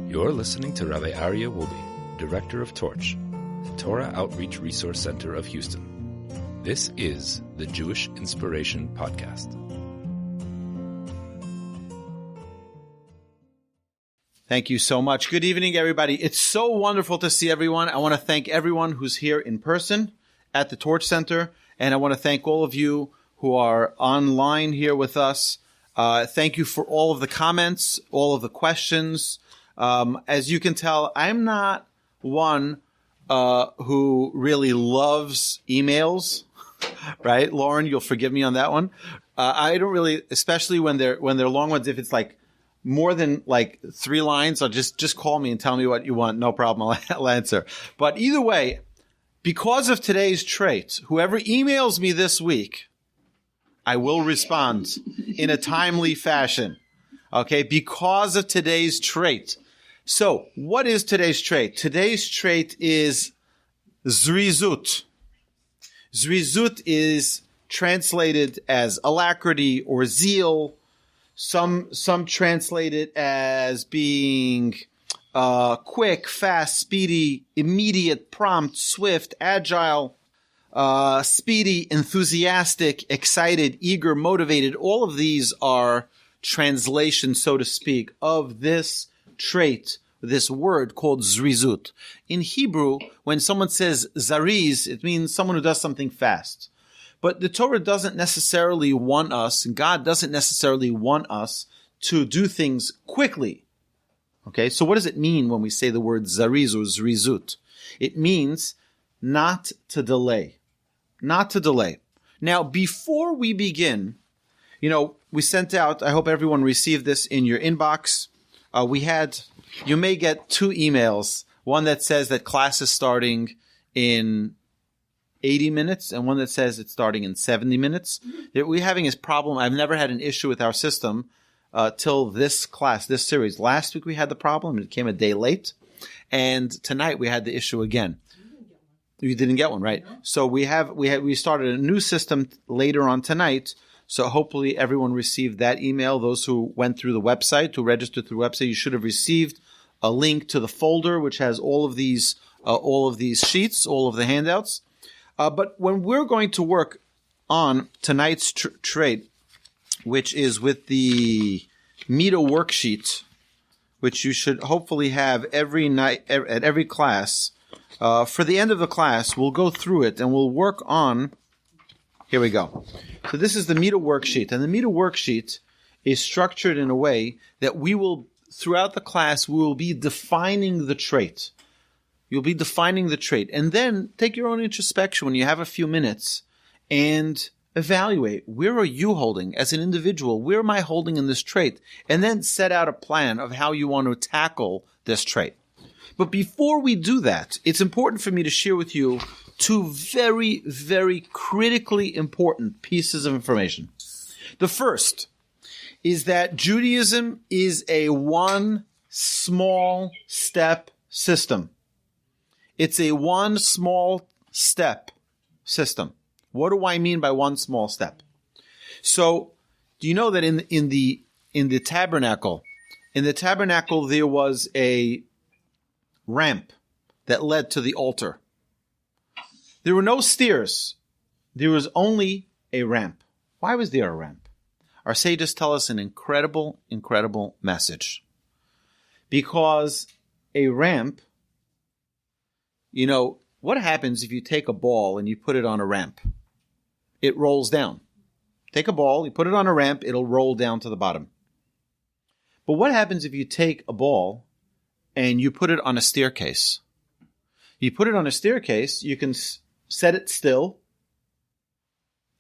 You're listening to Rabbi Aryeh Wolbe, Director of Torch, the Torah Outreach Resource Center of Houston. This is the Jewish Inspiration Podcast. Thank you so much. Good evening, everybody. It's so wonderful to see everyone. I want to thank everyone who's here in person at the Torch Center, and I want to thank all of you who are online here with us. Thank you for all of the comments, all of the questions. As you can tell, I'm not one who really loves emails, right? Lauren, you'll forgive me on that one. I don't really, especially when they're long ones. If it's like more than like 3 lines, I'll just call me and tell me what you want. No problem, I'll answer. But either way, because of today's trait, whoever emails me this week, I will respond in a timely fashion. Okay, because of today's trait. So, what is today's trait? Today's trait is Zerizut. Zerizut is translated as alacrity or zeal. Some translate it as being quick, fast, speedy, immediate, prompt, swift, agile, speedy, enthusiastic, excited, eager, motivated. All of these are translations, so to speak, of this trait, this word called Zerizut. In Hebrew, when someone says zariz, it means someone who does something fast. But the Torah doesn't necessarily want us, and God doesn't necessarily want us to do things quickly. Okay, so what does it mean when we say the word zariz or Zerizut? It means not to delay. Not to delay. Now, before we begin, we sent out, I hope everyone received this in your inbox. You may get 2 emails, one that says that class is starting in 80 minutes and one that says it's starting in 70 minutes. We're having this problem. I've never had an issue with our system till this class, this series. Last week we had the problem. It came a day late. And tonight we had the issue again. You didn't get one, right? No. So we started a new system later on tonight. So hopefully everyone received that email. Those who went through the website, who registered through the website, you should have received a link to the folder which has all of these sheets, all of the handouts. But when we're going to work on tonight's trait, which is with the Mita worksheet, which you should hopefully have every night at every class. For the end of the class, we'll go through it and we'll work on. Here we go. So this is the Mita worksheet, and the Mita worksheet is structured in a way that we will, throughout the class, we will be defining the trait. You'll be defining the trait, and then take your own introspection when you have a few minutes and evaluate, where are you holding as an individual? Where am I holding in this trait? And then set out a plan of how you want to tackle this trait. But before we do that, it's important for me to share with you 2 very, very critically important pieces of information. The first is that Judaism is a one small step system. It's a one small step system. What do I mean by one small step? So, do you know that in the tabernacle, there was a ramp that led to the altar. There were no stairs. There was only a ramp. Why was there a ramp? Our sages tell us an incredible, incredible message. Because a ramp, what happens if you take a ball and you put it on a ramp? It rolls down. Take a ball, you put it on a ramp, it'll roll down to the bottom. But what happens if you take a ball and you put it on a staircase? You put it on a staircase, you can set it still,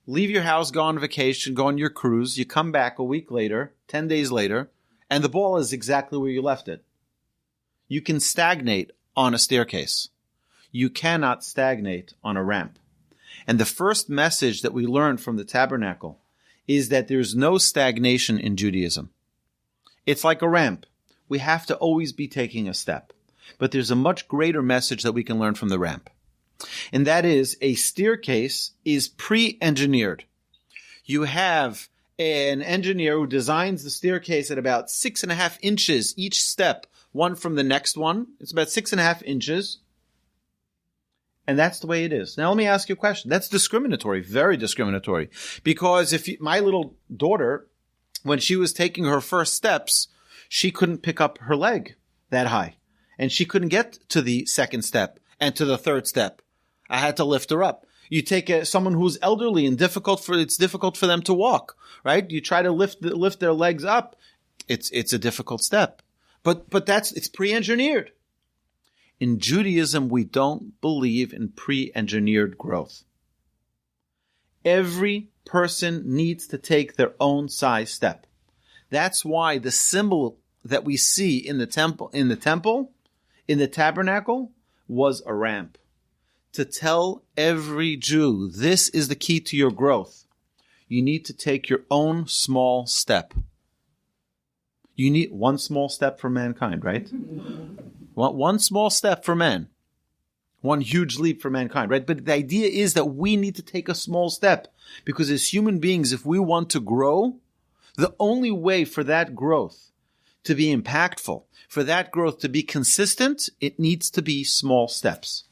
leave your house, go on vacation, go on your cruise, you come back a week later, 10 days later, and the ball is exactly where you left it. You can stagnate on a staircase. You cannot stagnate on a ramp. And the first message that we learned from the tabernacle is that there's no stagnation in Judaism. It's like a ramp. We have to always be taking a step. But there's a much greater message that we can learn from the ramp. And that is, a staircase is pre-engineered. You have an engineer who designs the staircase at about 6.5 inches each step one from the next one. It's about 6.5 inches. And that's the way it is. Now, let me ask you a question. That's discriminatory, very discriminatory. Because my little daughter, when she was taking her first steps, she couldn't pick up her leg that high. And she couldn't get to the second step and to the third step. I had to lift her up. You take someone who's elderly and it's difficult for them to walk, right? You try to lift their legs up. It's a difficult step. But it's pre-engineered. In Judaism, we don't believe in pre-engineered growth. Every person needs to take their own size step. That's why the symbol that we see in the tabernacle, was a ramp. To tell every Jew, this is the key to your growth. You need to take your own small step. You need one small step for mankind, right? One small step for man. One huge leap for mankind, right? But the idea is that we need to take a small step. Because as human beings, if we want to grow, the only way for that growth to be impactful, for that growth to be consistent, it needs to be small steps.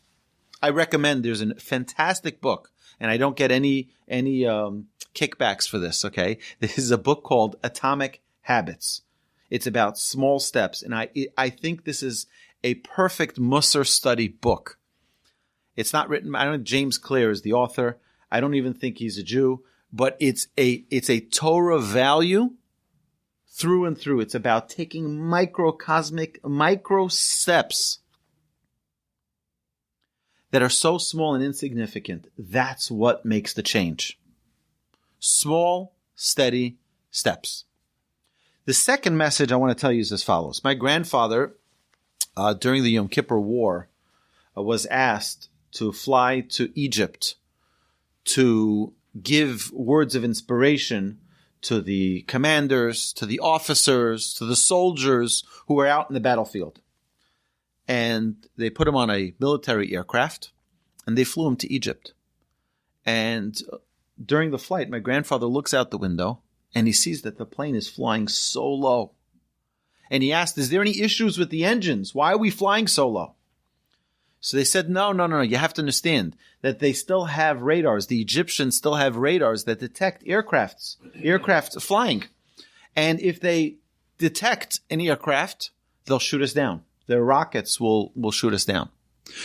I recommend, there's a fantastic book, and I don't get any kickbacks for this, okay? This is a book called Atomic Habits. It's about small steps, and I think this is a perfect Mussar study book. It's not written, I don't know, James Clear is the author. I don't even think he's a Jew, but it's a Torah value through and through. It's about taking micro steps that are so small and insignificant. That's what makes the change. Small, steady steps. The second message I want to tell you is as follows. My grandfather, during the Yom Kippur War, was asked to fly to Egypt to give words of inspiration to the commanders, to the officers, to the soldiers who were out in the battlefield. And they put him on a military aircraft, and they flew him to Egypt. And during the flight, my grandfather looks out the window, and he sees that the plane is flying so low. And he asked, is there any issues with the engines? Why are we flying so low? So they said, no. You have to understand that they still have radars. The Egyptians still have radars that detect aircraft flying. And if they detect an aircraft, they'll shoot us down. Their rockets will shoot us down.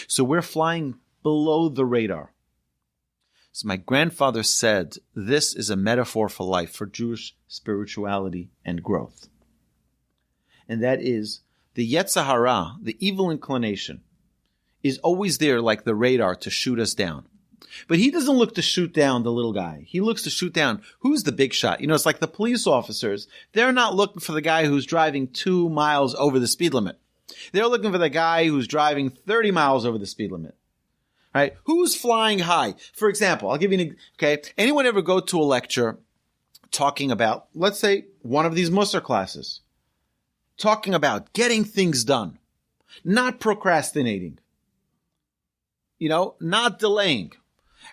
So we're flying below the radar. So my grandfather said, this is a metaphor for life, for Jewish spirituality and growth. And that is the Yetzer Hara, the evil inclination, is always there like the radar to shoot us down. But he doesn't look to shoot down the little guy. He looks to shoot down who's the big shot. It's like the police officers. They're not looking for the guy who's driving 2 miles over the speed limit. They're looking for the guy who's driving 30 miles over the speed limit. Right? Who's flying high? For example, I'll give you anyone ever go to a lecture talking about, let's say, one of these Mussar classes, talking about getting things done, not procrastinating, not delaying.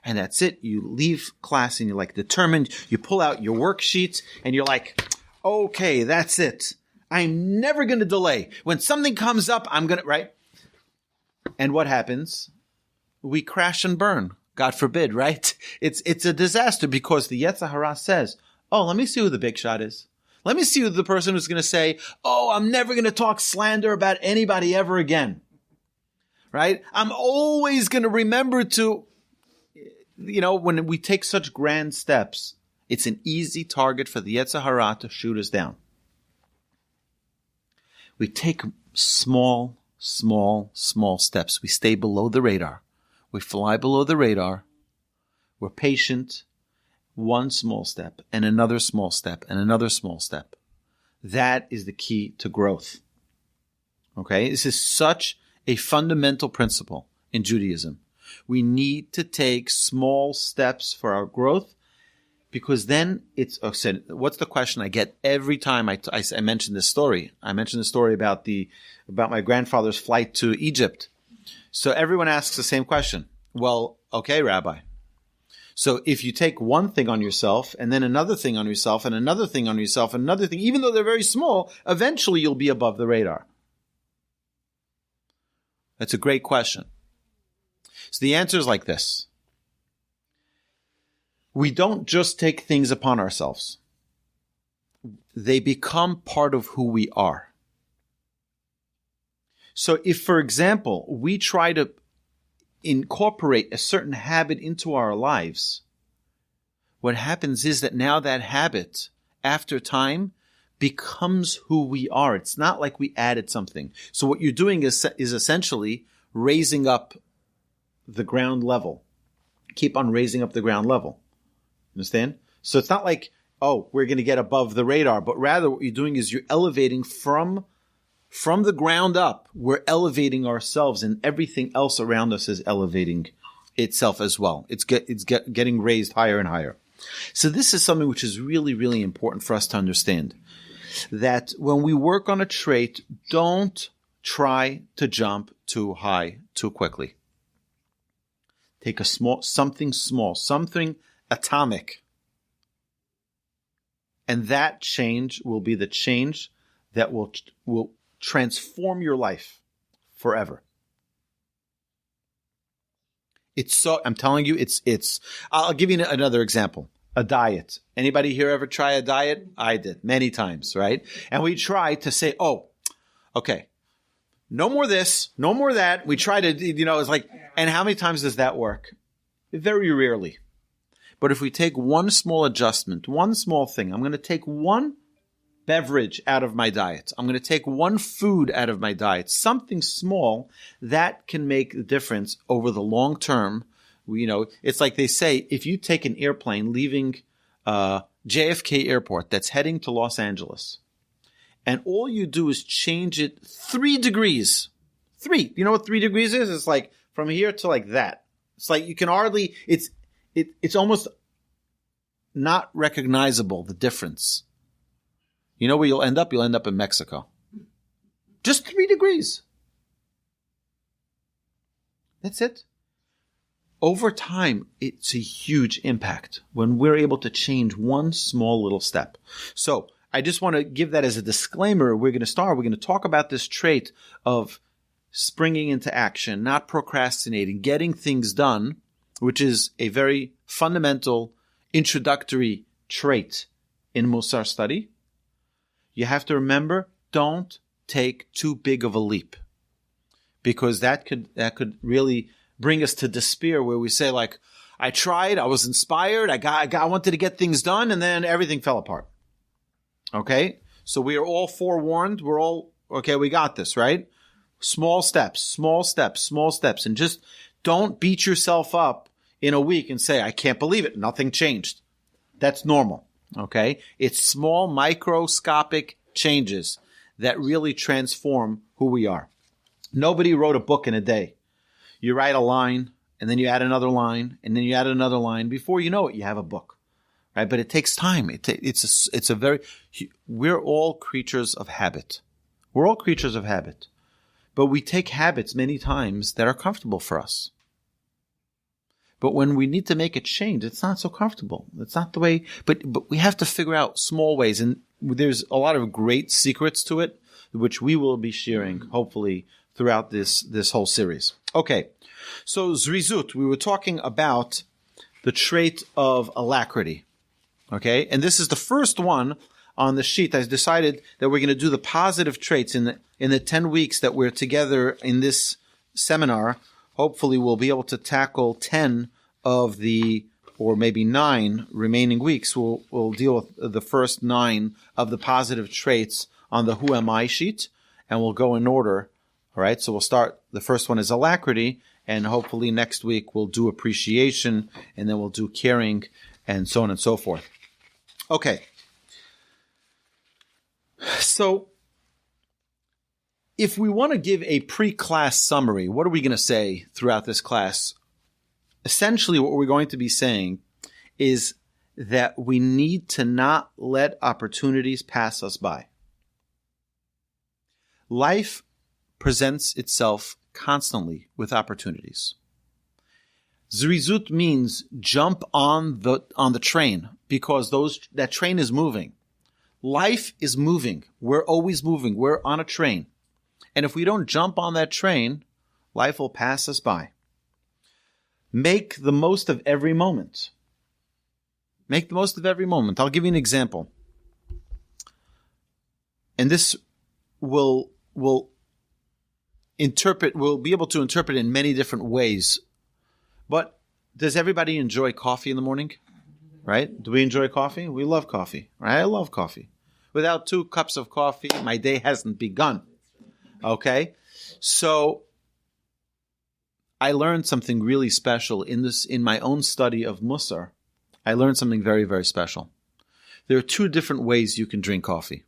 And that's it. You leave class and you're like determined. You pull out your worksheets and you're like, okay, that's it. I'm never going to delay. When something comes up, I'm going to, right? And what happens? We crash and burn. God forbid, right? It's a disaster because the Yetzer Hara says, oh, let me see who the big shot is. Let me see who the person who's going to say, oh, I'm never going to talk slander about anybody ever again. Right? I'm always going to remember to, when we take such grand steps, it's an easy target for the Yetzer Hara to shoot us down. We take small steps. We stay below the radar. We fly below the radar. We're patient. One small step and another small step and another small step. That is the key to growth. Okay? This is such a fundamental principle in Judaism. We need to take small steps for our growth because then what's the question I get every time I mention this story? I mentioned the story about my grandfather's flight to Egypt. So everyone asks the same question. Well, okay, Rabbi. So if you take one thing on yourself and then another thing on yourself and another thing on yourself and another thing, even though they're very small, eventually you'll be above the radar. That's a great question. So the answer is like this. We don't just take things upon ourselves. They become part of who we are. So if, for example, we try to incorporate a certain habit into our lives, what happens is that now that habit, after time, becomes who we are. It's not like we added something. So what you're doing is essentially raising up the ground level. Keep on raising up the ground level. Understand? So it's not like, oh, we're going to get above the radar, but rather what you're doing is you're elevating from the ground up. We're elevating ourselves, and everything else around us is elevating itself as well. It's getting raised higher and higher. So this is something which is really, really important for us to understand. That when we work on a trait, don't try to jump too high too quickly. Take something atomic. And that change will be the change that will transform your life forever. I'm telling you, I'll give you another example. A diet. Anybody here ever try a diet? I did many times, right? And we try to say, oh, okay, no more this, no more that. We try to, it's like, and how many times does that work? Very rarely. But if we take one small adjustment, one small thing, I'm going to take one beverage out of my diet. I'm going to take one food out of my diet, something small that can make the difference over the long term. It's like they say, if you take an airplane leaving JFK Airport that's heading to Los Angeles, and all you do is change it 3 degrees. 3. You know what 3 degrees is? It's like from here to like that. It's like you can hardly, it's almost not recognizable, the difference. You know where you'll end up? You'll end up in Mexico. Just 3 degrees. That's it. Over time, it's a huge impact when we're able to change one small little step. So I just want to give that as a disclaimer. We're going to talk about this trait of springing into action, not procrastinating, getting things done, which is a very fundamental introductory trait in Mussar study. You have to remember, don't take too big of a leap, because that could really bring us to despair, where we say, like, I tried, I was inspired, I wanted to get things done, and then everything fell apart. Okay? So we are all forewarned. We're all, okay, we got this, right? Small steps, and just don't beat yourself up in a week and say, I can't believe it, nothing changed. That's normal. Okay? It's small, microscopic changes that really transform who we are. Nobody wrote a book in a day. You write a line, and then you add another line, and then you add another line. Before you know it, you have a book, right? But it takes time. We're all creatures of habit. We're all creatures of habit. But we take habits many times that are comfortable for us. But when we need to make a change, it's not so comfortable. It's not the way, but we have to figure out small ways. And there's a lot of great secrets to it, which we will be sharing, hopefully, throughout this whole series. Okay, so Zerizut, we were talking about the trait of alacrity. Okay, and this is the first one on the sheet. I decided that we're going to do the positive traits in the 10 weeks that we're together in this seminar. Hopefully we'll be able to tackle 10 of or maybe 9 remaining weeks. We'll deal with the first 9 of the positive traits on the Who Am I sheet, and we'll go in order. All right, so we'll start. The first one is alacrity, and hopefully next week we'll do appreciation, and then we'll do caring, and so on and so forth. Okay. So if we want to give a pre-class summary, what are we going to say throughout this class? Essentially, what we're going to be saying is that we need to not let opportunities pass us by. Life presents itself constantly with opportunities. Zerizut means jump on the train, because that train is moving. Life is moving. We're always moving. We're on a train. And if we don't jump on that train, Life will pass us by. Make the most of every moment. Make the most of every moment. I'll give you an example. And this we'll be able to interpret in many different ways. But does everybody enjoy coffee in the morning? Right? Do we enjoy coffee? We love coffee. Right? I love coffee. Without 2 cups of coffee, my day hasn't begun. Okay? So I learned something really special in my own study of Mussar. I learned something very, very special. There are 2 different ways you can drink coffee.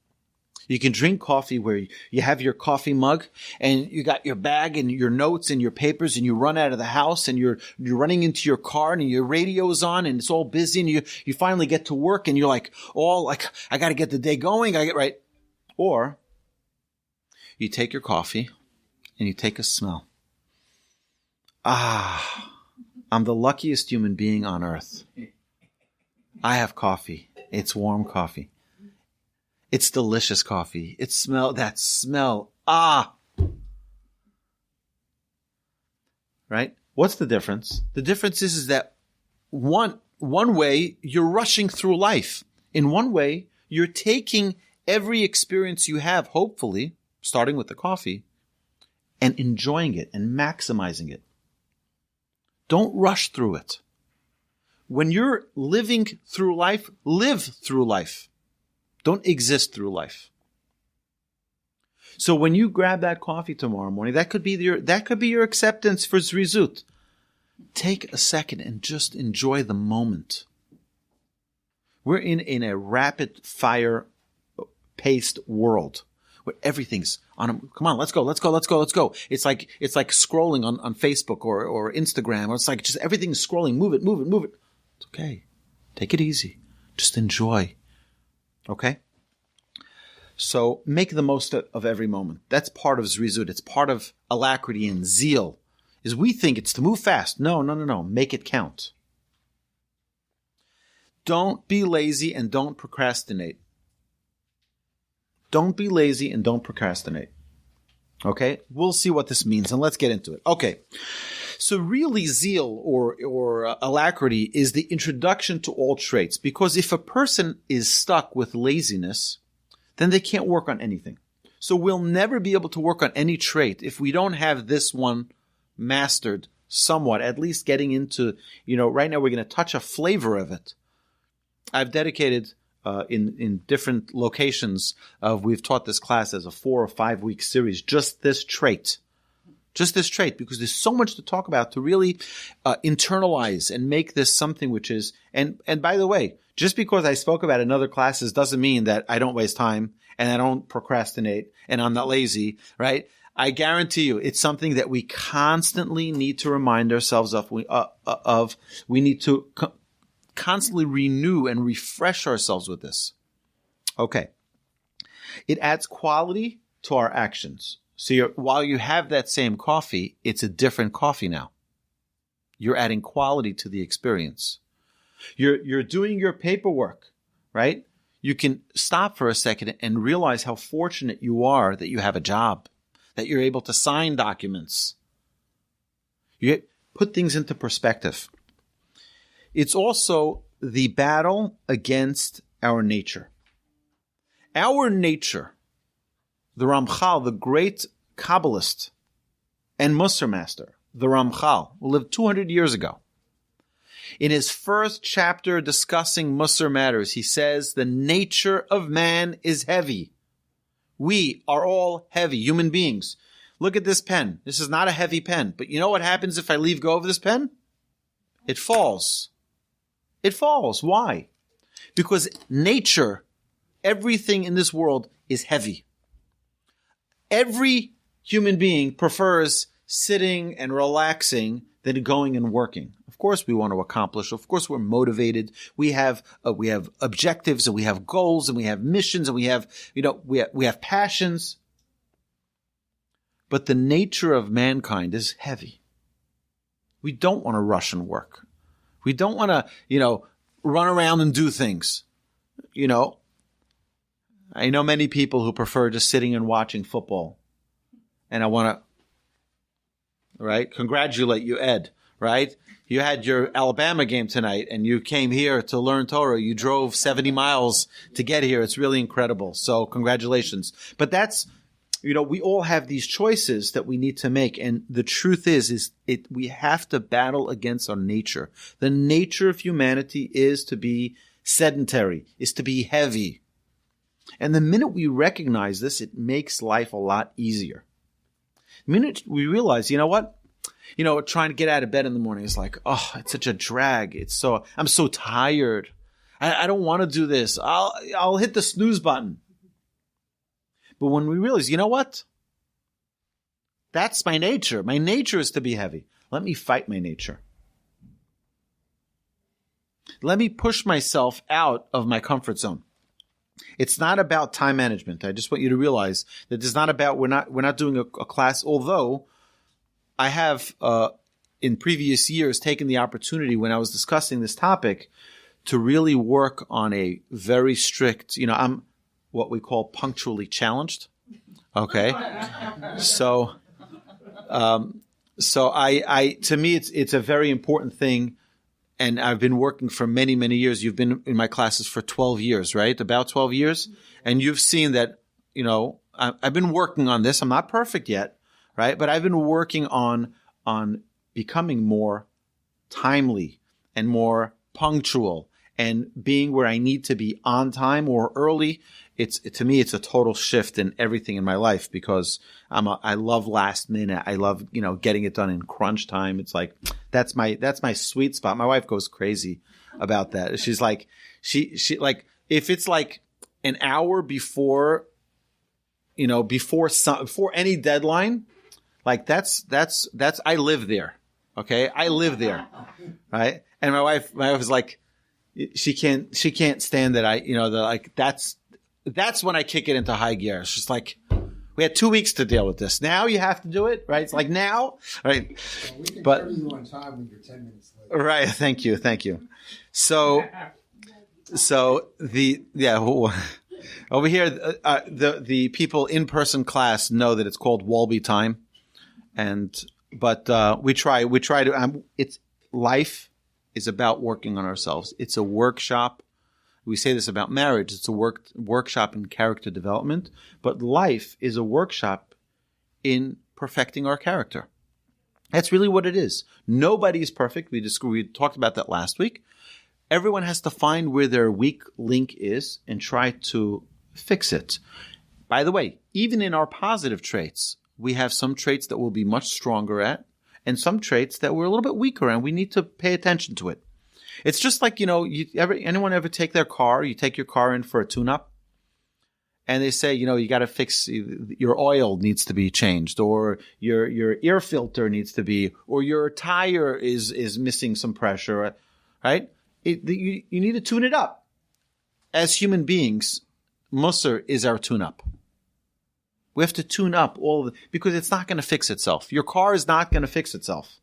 You can drink coffee where you have your coffee mug and you got your bag and your notes and your papers and you run out of the house and you're running into your car and your radio's on and it's all busy and you finally get to work and you're like, I got to get the day going. Right. Or you take your coffee and you take a smell. I'm the luckiest human being on earth. I have coffee. It's warm coffee. It's delicious coffee. That smell. Right? What's the difference? The difference is that one way you're rushing through life. In one way, you're taking every experience you have, hopefully, starting with the coffee, and enjoying it and maximizing it. Don't rush through it. When you're living through life, live through life. Don't exist through life. So when you grab that coffee tomorrow morning, that could be your acceptance for Zerizut. Take a second and just enjoy the moment. We're in a rapid fire paced world where everything's on. Come on, let's go. It's like scrolling on Facebook or Instagram, or it's like just everything's scrolling. Move it. It's okay. Take it easy. Just enjoy. Okay? So make the most of every moment. That's part of Zerizut. It's part of alacrity and zeal. Is we think it's to move fast. No. Make it count. Don't be lazy and don't procrastinate. Don't be lazy and don't procrastinate. Okay? We'll see what this means and let's get into it. Okay. So really zeal or alacrity is the introduction to all traits, because if a person is stuck with laziness, then they can't work on anything. So we'll never be able to work on any trait if we don't have this one mastered somewhat, at least getting into, right now we're going to touch a flavor of it. I've dedicated in different locations we've taught this class as a 4 or 5 week series, just this trait, because there's so much to talk about to really internalize and make this something which is, and by the way, just because I spoke about it in other classes doesn't mean that I don't waste time and I don't procrastinate and I'm not lazy, right? I guarantee you it's something that we constantly need to remind ourselves of. We need to constantly renew and refresh ourselves with this. Okay. It adds quality to our actions. So while you have that same coffee, it's a different coffee now. You're adding quality to the experience. You're doing your paperwork, right? You can stop for a second and realize how fortunate you are that you have a job, that you're able to sign documents. You put things into perspective. It's also the battle against our nature. Our nature, the Ramchal, the great Kabbalist and Mussar master, the Ramchal, who lived 200 years ago. In his first chapter discussing Mussar matters, he says, the nature of man is heavy. We are all heavy, human beings. Look at this pen. This is not a heavy pen, but you know what happens if I leave go of this pen? It falls. It falls. Why? Because nature, everything in this world is heavy. Every human being prefers sitting and relaxing than going and working. Of course we want to accomplish. Of course we're motivated. We have objectives and we have goals and we have missions and we have passions. But the nature of mankind is heavy. We don't want to rush and work. We don't want to, run around and do things. I know many people who prefer just sitting and watching football. And I want right? Congratulate you, Ed, right? You had your Alabama game tonight and you came here to learn Torah. You drove 70 miles to get here. It's really incredible. So congratulations. But that's, we all have these choices that we need to make. And the truth is we have to battle against our nature. The nature of humanity is to be sedentary, is to be heavy. And the minute we recognize this, it makes life a lot easier. The minute we realize, you know what? Trying to get out of bed in the morning is like, oh, it's such a drag. I'm so tired. I don't want to do this. I'll hit the snooze button. But when we realize, you know what? That's my nature. My nature is to be heavy. Let me fight my nature. Let me push myself out of my comfort zone. It's not about time management. I just want you to realize that it's not about, we're not doing a class, although I have, in previous years, taken the opportunity when I was discussing this topic to really work on a very strict, I'm what we call punctually challenged. Okay. So to me, it's a very important thing. And I've been working for many, many years. You've been in my classes for 12 years, right? About 12 years. And you've seen that, I've been working on this. I'm not perfect yet. Right? But I've been working on becoming more timely and more punctual and being where I need to be on time or early. To me, it's a total shift in everything in my life because I love last minute. I love, getting it done in crunch time. It's like, that's my sweet spot. My wife goes crazy about that. She's like, she like, if it's like an hour before any deadline, like that's, I live there. Okay. I live there. Right. And my wife is like, she can't stand that that's when I kick it into high gear. It's just like, we had 2 weeks to deal with this. Now you have to do it. Right. It's like now. Right. Well, we can turn you on time when you're 10 minutes late. Right. Thank you. So over here, the people in person class know that it's called awolbe time. But we try to, life is about working on ourselves. It's a workshop. We say this about marriage. It's a workshop in character development, but life is a workshop in perfecting our character. That's really what it is. Nobody is perfect. We talked about that last week. Everyone has to find where their weak link is and try to fix it. By the way, even in our positive traits, we have some traits that we'll be much stronger at and some traits that we're a little bit weaker at. We need to pay attention to it. It's just like, anyone ever take their car? You take your car in for a tune-up and they say, you got to fix your oil needs to be changed or your air filter needs to be, or your tire is missing some pressure, right? You need to tune it up. As human beings, Mussar is our tune-up. We have to tune up because it's not going to fix itself. Your car is not going to fix itself.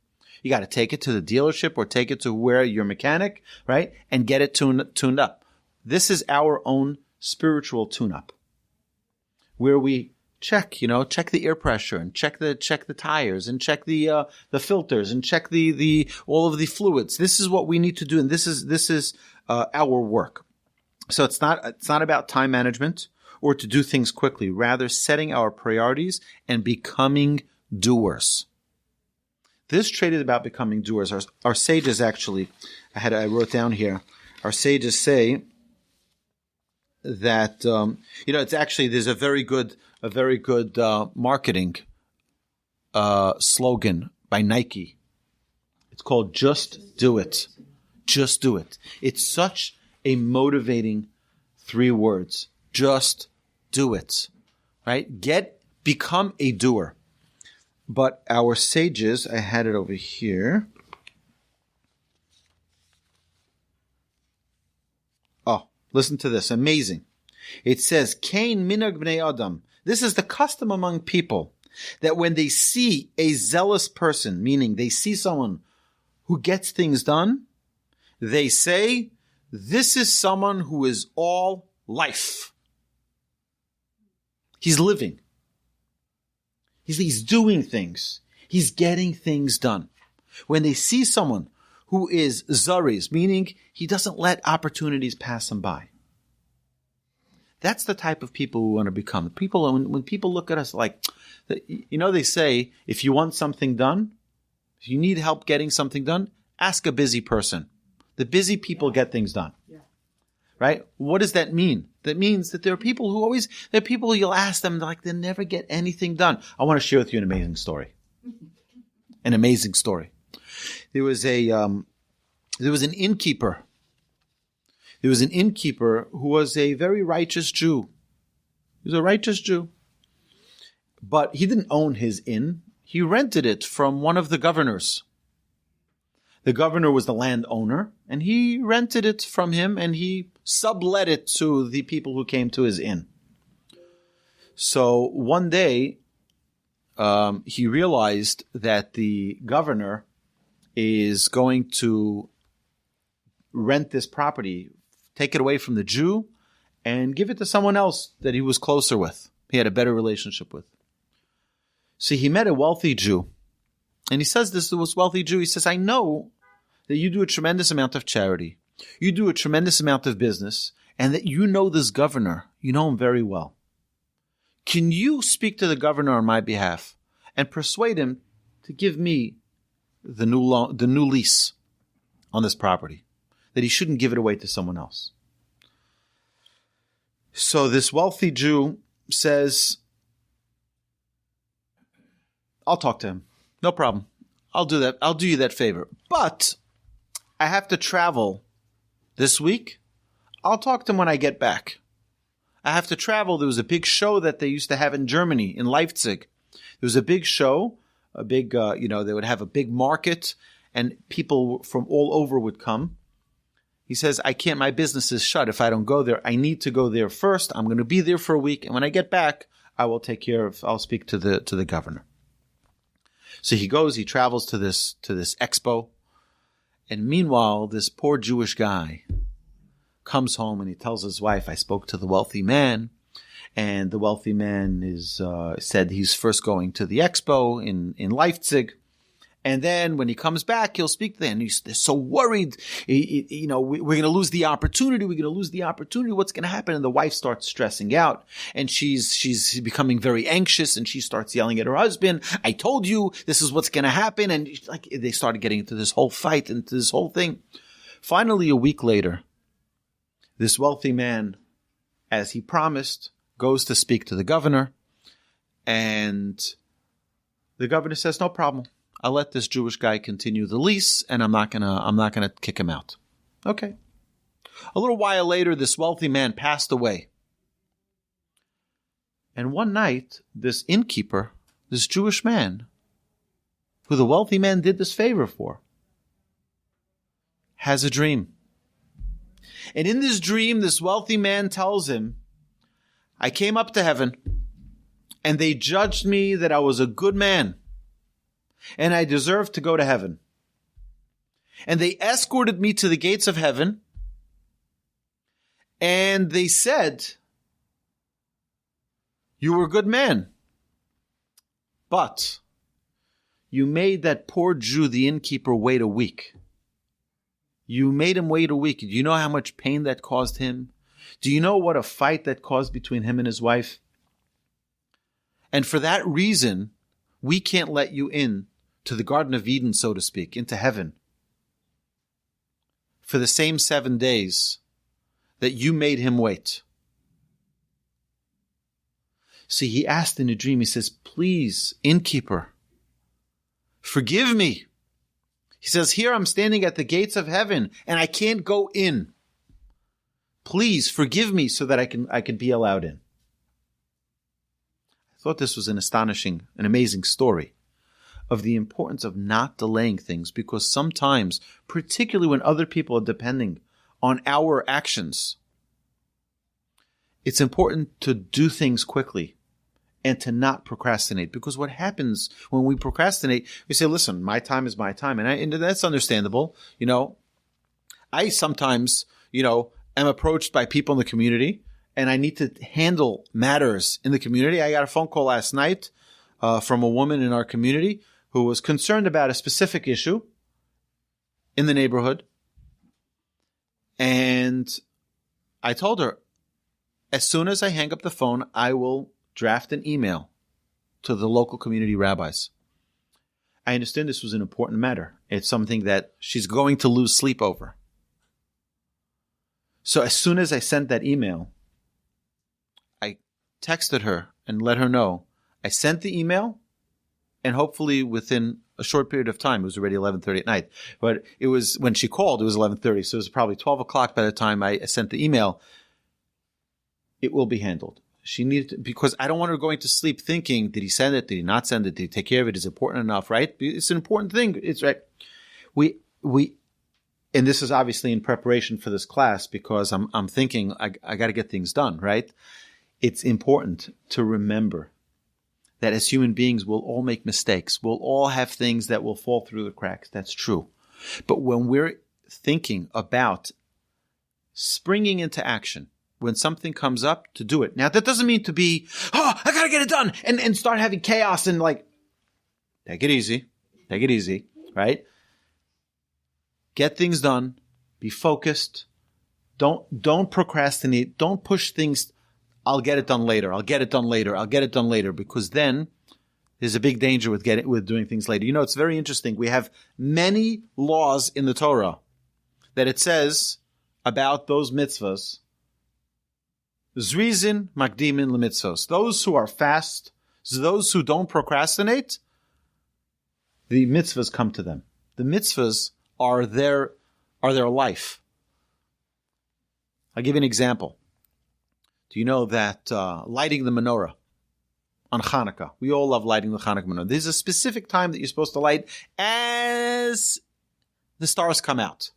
You got to take it to the dealership or take it to where your mechanic, right? And get it tuned up. This is our own spiritual tune-up where we check the air pressure and check the tires and check the filters and check the all of the fluids. This is what we need to do. And this is our work. So it's not about time management or to do things quickly, rather setting our priorities and becoming doers. This trait is about becoming doers. Our sages actually, I wrote down here, our sages say that, it's actually, there's a very good marketing slogan by Nike. It's called Just Do It. Just do it. It's such a motivating 3 words. Just do it, right? Become a doer. But our sages, I had it over here. Oh, listen to this. Amazing. It says, Kain minhag bnei Adam. This is the custom among people that when they see a zealous person, meaning they see someone who gets things done, they say, this is someone who is all life. He's living. He's doing things. He's getting things done. When they see someone who is zariz, meaning he doesn't let opportunities pass him by, that's the type of people we want to become. People, when people look at us like, they say, if you want something done, if you need help getting something done, ask a busy person. The busy people get things done. Yeah. Right? What does that mean? That means that there are people you'll ask them, they'll never get anything done. I want to share with you an amazing story. An amazing story. There was an innkeeper. There was an innkeeper who was a very righteous Jew. He was a righteous Jew. But he didn't own his inn. He rented it from one of the governors. The governor was the landowner, and he rented it from him, and he sublet it to the people who came to his inn. So one day, he realized that the governor is going to rent this property, take it away from the Jew, and give it to someone else that he was closer with. He had a better relationship with. So he met a wealthy Jew. And he says this to this wealthy Jew. He says, I know that you do a tremendous amount of charity. You do a tremendous amount of business. And that you know this governor. You know him very well. Can you speak to the governor on my behalf and persuade him to give me the new lease on this property? That he shouldn't give it away to someone else. So this wealthy Jew says, I'll talk to him. No problem. I'll do that. I'll do you that favor. But I have to travel this week. I'll talk to him when I get back. I have to travel. There was a big show that they used to have in Germany, in Leipzig. There was a big show, they would have a big market, and people from all over would come. He says, my business is shut if I don't go there. I need to go there first. I'm going to be there for a week. And when I get back, I'll speak to the governor. So he travels to this expo. And meanwhile, this poor Jewish guy comes home and he tells his wife, I spoke to the wealthy man. And the wealthy man said he's first going to the expo in Leipzig. And then when he comes back, he'll speak to them. They're so worried. We're going to lose the opportunity. We're going to lose the opportunity. What's going to happen? And the wife starts stressing out. And she's becoming very anxious. And she starts yelling at her husband. I told you this is what's going to happen. And they started getting into this whole fight, into this whole thing. Finally, a week later, this wealthy man, as he promised, goes to speak to the governor. And the governor says, no problem. I'll let this Jewish guy continue the lease, and I'm not gonna kick him out. Okay. A little while later, this wealthy man passed away. And one night, this innkeeper, this Jewish man, who the wealthy man did this favor for, has a dream. And in this dream, this wealthy man tells him, I came up to heaven, and they judged me that I was a good man, and I deserved to go to heaven. And they escorted me to the gates of heaven, and they said, you were a good man, but you made that poor Jew, the innkeeper, wait a week. You made him wait a week. Do you know how much pain that caused him? Do you know what a fight that caused between him and his wife? And for that reason, we can't let you in to the Garden of Eden, so to speak, into heaven, for the same 7 days that you made him wait. See, he asked in a dream, he says, please, innkeeper, forgive me. He says, here I'm standing at the gates of heaven and I can't go in. Please forgive me so that I can be allowed in. I thought this was an amazing story of the importance of not delaying things, because sometimes, particularly when other people are depending on our actions, it's important to do things quickly and to not procrastinate. Because what happens when we procrastinate, we say, listen, my time is my time. And that's understandable. I sometimes, am approached by people in the community and I need to handle matters in the community. I got a phone call last night from a woman in our community who was concerned about a specific issue in the neighborhood. And I told her, as soon as I hang up the phone, I will draft an email to the local community rabbis. I understand this was an important matter. It's something that she's going to lose sleep over. So as soon as I sent that email, I texted her and let her know I sent the email, and hopefully within a short period of time, it was already 11:30 at night, but it was, when she called, it was 11:30, so it was probably 12 o'clock by the time I sent the email. It will be handled. She needed to, because I don't want her going to sleep thinking, did he send it? Did he not send it? Did he take care of it? Is it important enough? Right? It's an important thing. It's right. And this is obviously in preparation for this class, because I'm thinking I got to get things done, right? It's important to remember that as human beings, we'll all make mistakes. We'll all have things that will fall through the cracks. That's true. But when we're thinking about springing into action, when something comes up, to do it. Now, that doesn't mean to be, I got to get it done, and start having chaos and take it easy. Take it easy, right? Get things done. Be focused. Don't procrastinate. Don't push things. I'll get it done later. I'll get it done later. I'll get it done later. Because then there's a big danger with doing things later. You know, it's very interesting. We have many laws in the Torah that it says about those mitzvahs. Zerizut makdimin lemitzvos. Those who are fast, those who don't procrastinate, the mitzvahs come to them. The mitzvahs are their life. I'll give you an example. Do you know that lighting the menorah on Hanukkah, we all love lighting the Hanukkah menorah. There's a specific time that you're supposed to light as the stars come out,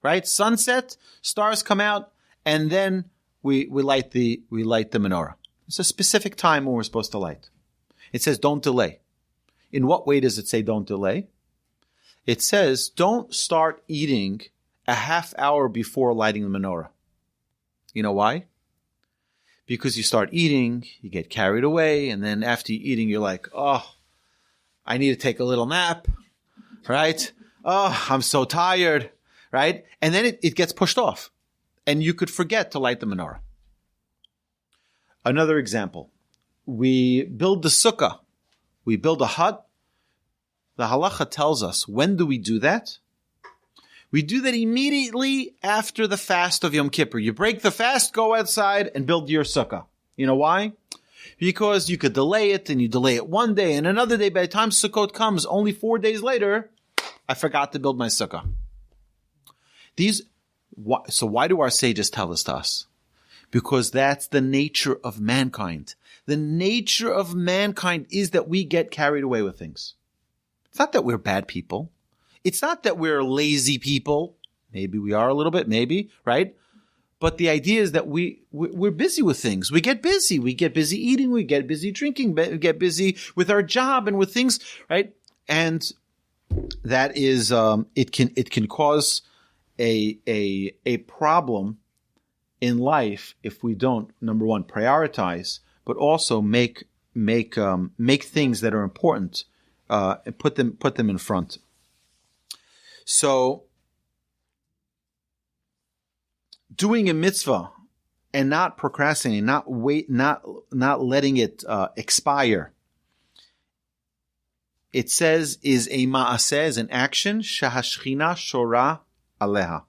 right? Sunset, stars come out, and then we light the menorah. It's a specific time when we're supposed to light. It says don't delay. In what way does it say don't delay? It says don't start eating a half hour before lighting the menorah. You know why? Because you start eating, you get carried away, and then after you're eating, you're like, I need to take a little nap, right? I'm so tired, right? And then it gets pushed off, and you could forget to light the menorah. Another example, we build the sukkah. We build a hut. The halacha tells us, when do we do that? We do that immediately after the fast of Yom Kippur. You break the fast, go outside, and build your sukkah. You know why? Because you could delay it, and you delay it one day, and another day. By the time Sukkot comes, only 4 days later, I forgot to build my sukkah. So why do our sages tell this to us? Because that's the nature of mankind. The nature of mankind is that we get carried away with things. It's not that we're bad people. It's not that we're lazy people. Maybe we are a little bit, maybe, right? But the idea is that we're busy with things. We get busy. We get busy eating. We get busy drinking. We get busy with our job and with things, right? And that is, it can cause a problem in life if we don't, number one, prioritize, but also make things that are important and put them in front. So, doing a mitzvah and not procrastinating, not letting it expire. It says is a ma'aseh, is an action, shahashchina shora aleha.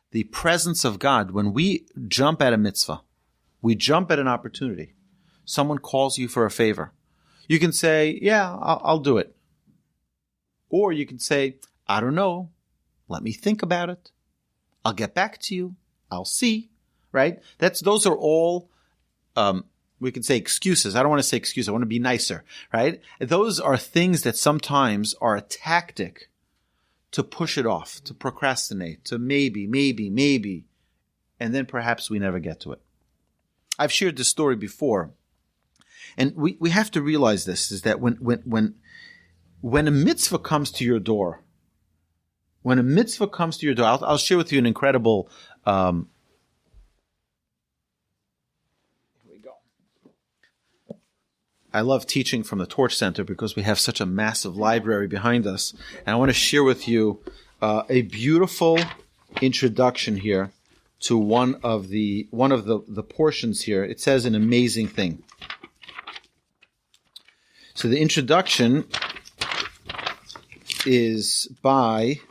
The presence of God, when we jump at a mitzvah, we jump at an opportunity. Someone calls you for a favor. You can say, yeah, I'll do it. Or you can say, I don't know. Let me think about it. I'll get back to you. I'll see. Right? Those are all, we can say excuses. I don't want to say excuses. I want to be nicer. Right? Those are things that sometimes are a tactic to push it off, to procrastinate, to maybe. And then perhaps we never get to it. I've shared this story before. And we have to realize this, is that when a mitzvah comes to your door, I'll share with you an incredible, here we go. I love teaching from the Torch Center because we have such a massive library behind us. And I want to share with you a beautiful introduction here to one of the portions here. It says an amazing thing. So the introduction is by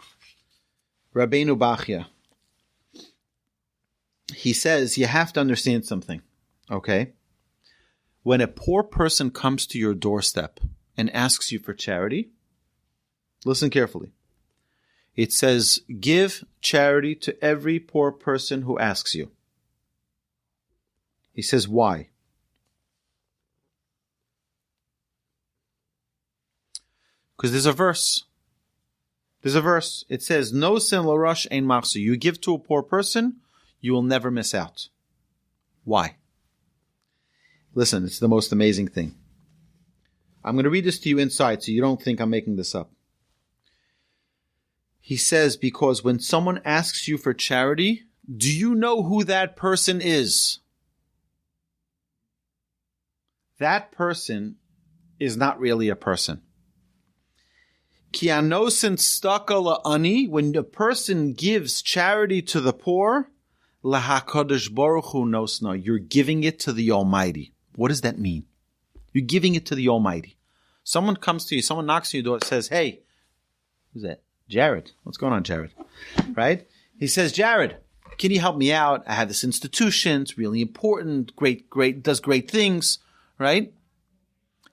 Rabbeinu Bachya. He says you have to understand something, okay? When a poor person comes to your doorstep and asks you for charity, listen carefully. It says, give charity to every poor person who asks you. He says, why? Because there's a verse. It says, no sin l'rosh ein machzor. You give to a poor person, you will never miss out. Why? Listen, it's the most amazing thing. I'm going to read this to you inside so you don't think I'm making this up. He says, because when someone asks you for charity, do you know who that person is? That person is not really a person. Ki anosin staka la'ani, when a person gives charity to the poor, lahakadosh baruch hu nosna, you're giving it to the Almighty. What does that mean? You're giving it to the Almighty. Someone comes to you, someone knocks on your door and says, hey, who's that? Jared. What's going on, Jared? Right? He says, Jared, can you help me out? I have this institution. It's really important. Great, does great things. Right?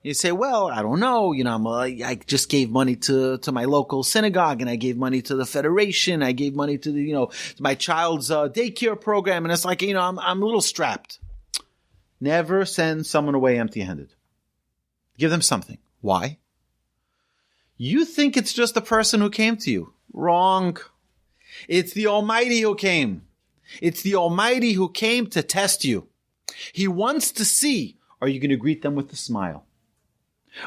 You say, well, I don't know. I just gave money to my local synagogue, and I gave money to the federation. I gave money to to my child's daycare program. And it's like, I'm a little strapped. Never send someone away empty-handed. Give them something. Why? You think it's just the person who came to you. Wrong. It's the Almighty who came. It's the Almighty who came to test you. He wants to see, are you going to greet them with a smile?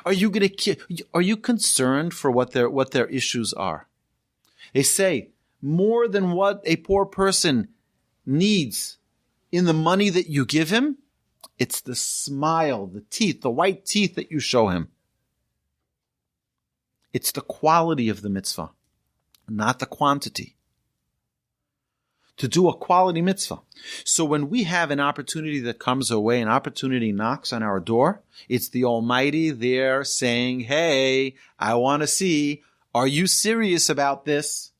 Are you concerned for what their issues are? They say, more than what a poor person needs in the money that you give him, it's the smile, the teeth, the white teeth that you show him. It's the quality of the mitzvah, not the quantity. To do a quality mitzvah. So when we have an opportunity that comes our way, an opportunity knocks on our door, it's the Almighty there saying, hey, I want to see, are you serious about this?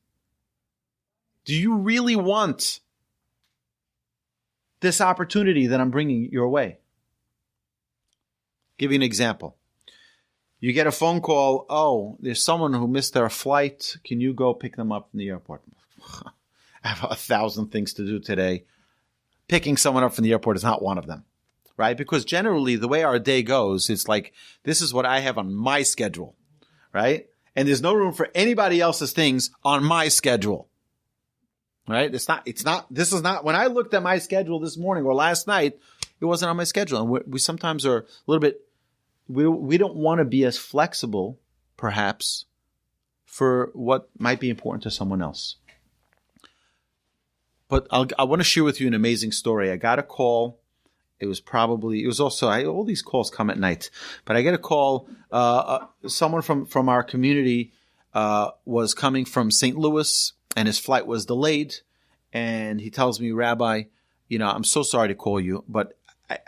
Do you really want this opportunity that I'm bringing your way? Give you an example. You get a phone call, oh, there's someone who missed their flight. Can you go pick them up from the airport? I have 1,000 things to do today. Picking someone up from the airport is not one of them, right? Because generally the way our day goes, it's like, this is what I have on my schedule, right? And there's no room for anybody else's things on my schedule, right? This is not, when I looked at my schedule this morning or last night, it wasn't on my schedule. And we sometimes are a little bit, we don't want to be as flexible, perhaps, for what might be important to someone else. But I want to share with you an amazing story. I got a call. All these calls come at night. But I get a call. Someone from our community was coming from St. Louis, and his flight was delayed. And he tells me, Rabbi, I'm so sorry to call you, but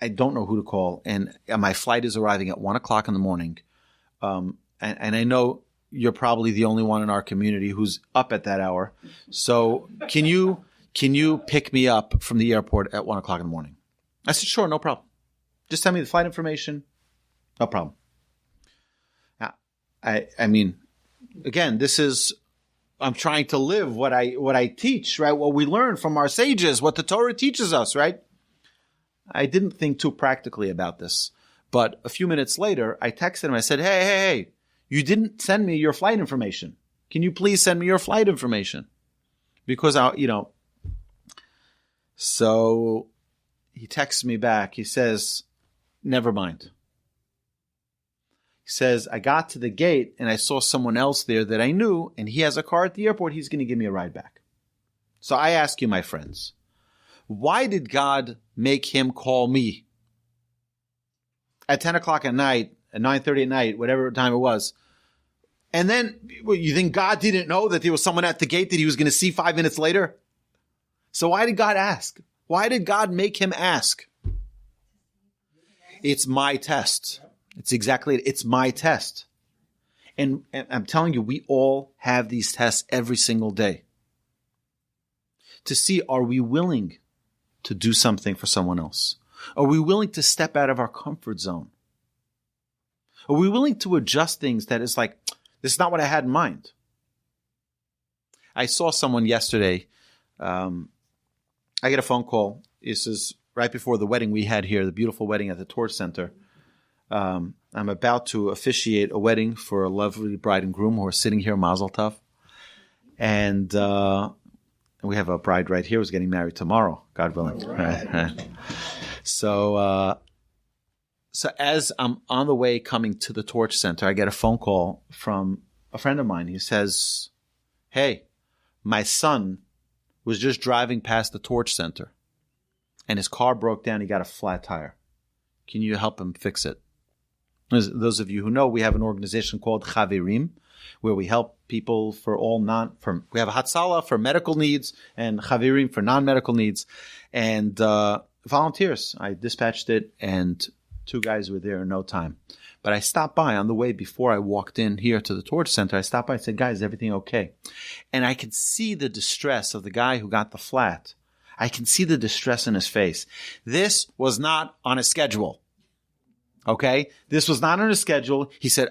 I don't know who to call. And my flight is arriving at 1 o'clock in the morning. And I know you're probably the only one in our community who's up at that hour. So can you pick me up from the airport at 1 o'clock in the morning? I said, sure, no problem. Just tell me the flight information. No problem. I mean, again, I'm trying to live what I teach, right? What we learn from our sages, what the Torah teaches us, right? I didn't think too practically about this. But a few minutes later, I texted him. I said, hey, you didn't send me your flight information. Can you please send me your flight information? Because So he texts me back. He says, never mind. He says, I got to the gate and I saw someone else there that I knew, and he has a car at the airport. He's going to give me a ride back. So I ask you, my friends, why did God make him call me? at 10 o'clock at night, at 9:30 at night, whatever time it was. And then you think God didn't know that there was someone at the gate that he was going to see 5 minutes later? So why did God ask? Why did God make him ask? It's my test. It's my test. And I'm telling you, we all have these tests every single day. To see, are we willing to do something for someone else? Are we willing to step out of our comfort zone? Are we willing to adjust things that is like, this is not what I had in mind? I saw someone yesterday. I get a phone call. This is right before the wedding we had here, the beautiful wedding at the Torch Center. I'm about to officiate a wedding for a lovely bride and groom who are sitting here, Mazel Tov. And we have a bride right here who's getting married tomorrow, God willing. Right. So as I'm on the way coming to the Torch Center, I get a phone call from a friend of mine. He says, hey, my son was just driving past the Torch Center and his car broke down. He got a flat tire. Can you help him fix it? Those of you who know, we have an organization called Chavirim, where we help people we have a Hatzalah for medical needs and Chavirim for non-medical needs, and volunteers. I dispatched it, and 2 guys were there in no time. But I stopped by on the way before I walked in here to the Torch Center. I stopped by and said, guys, is everything okay? And I could see the distress of the guy who got the flat. I can see the distress in his face. This was not on a schedule. Okay? This was not on a schedule. He said,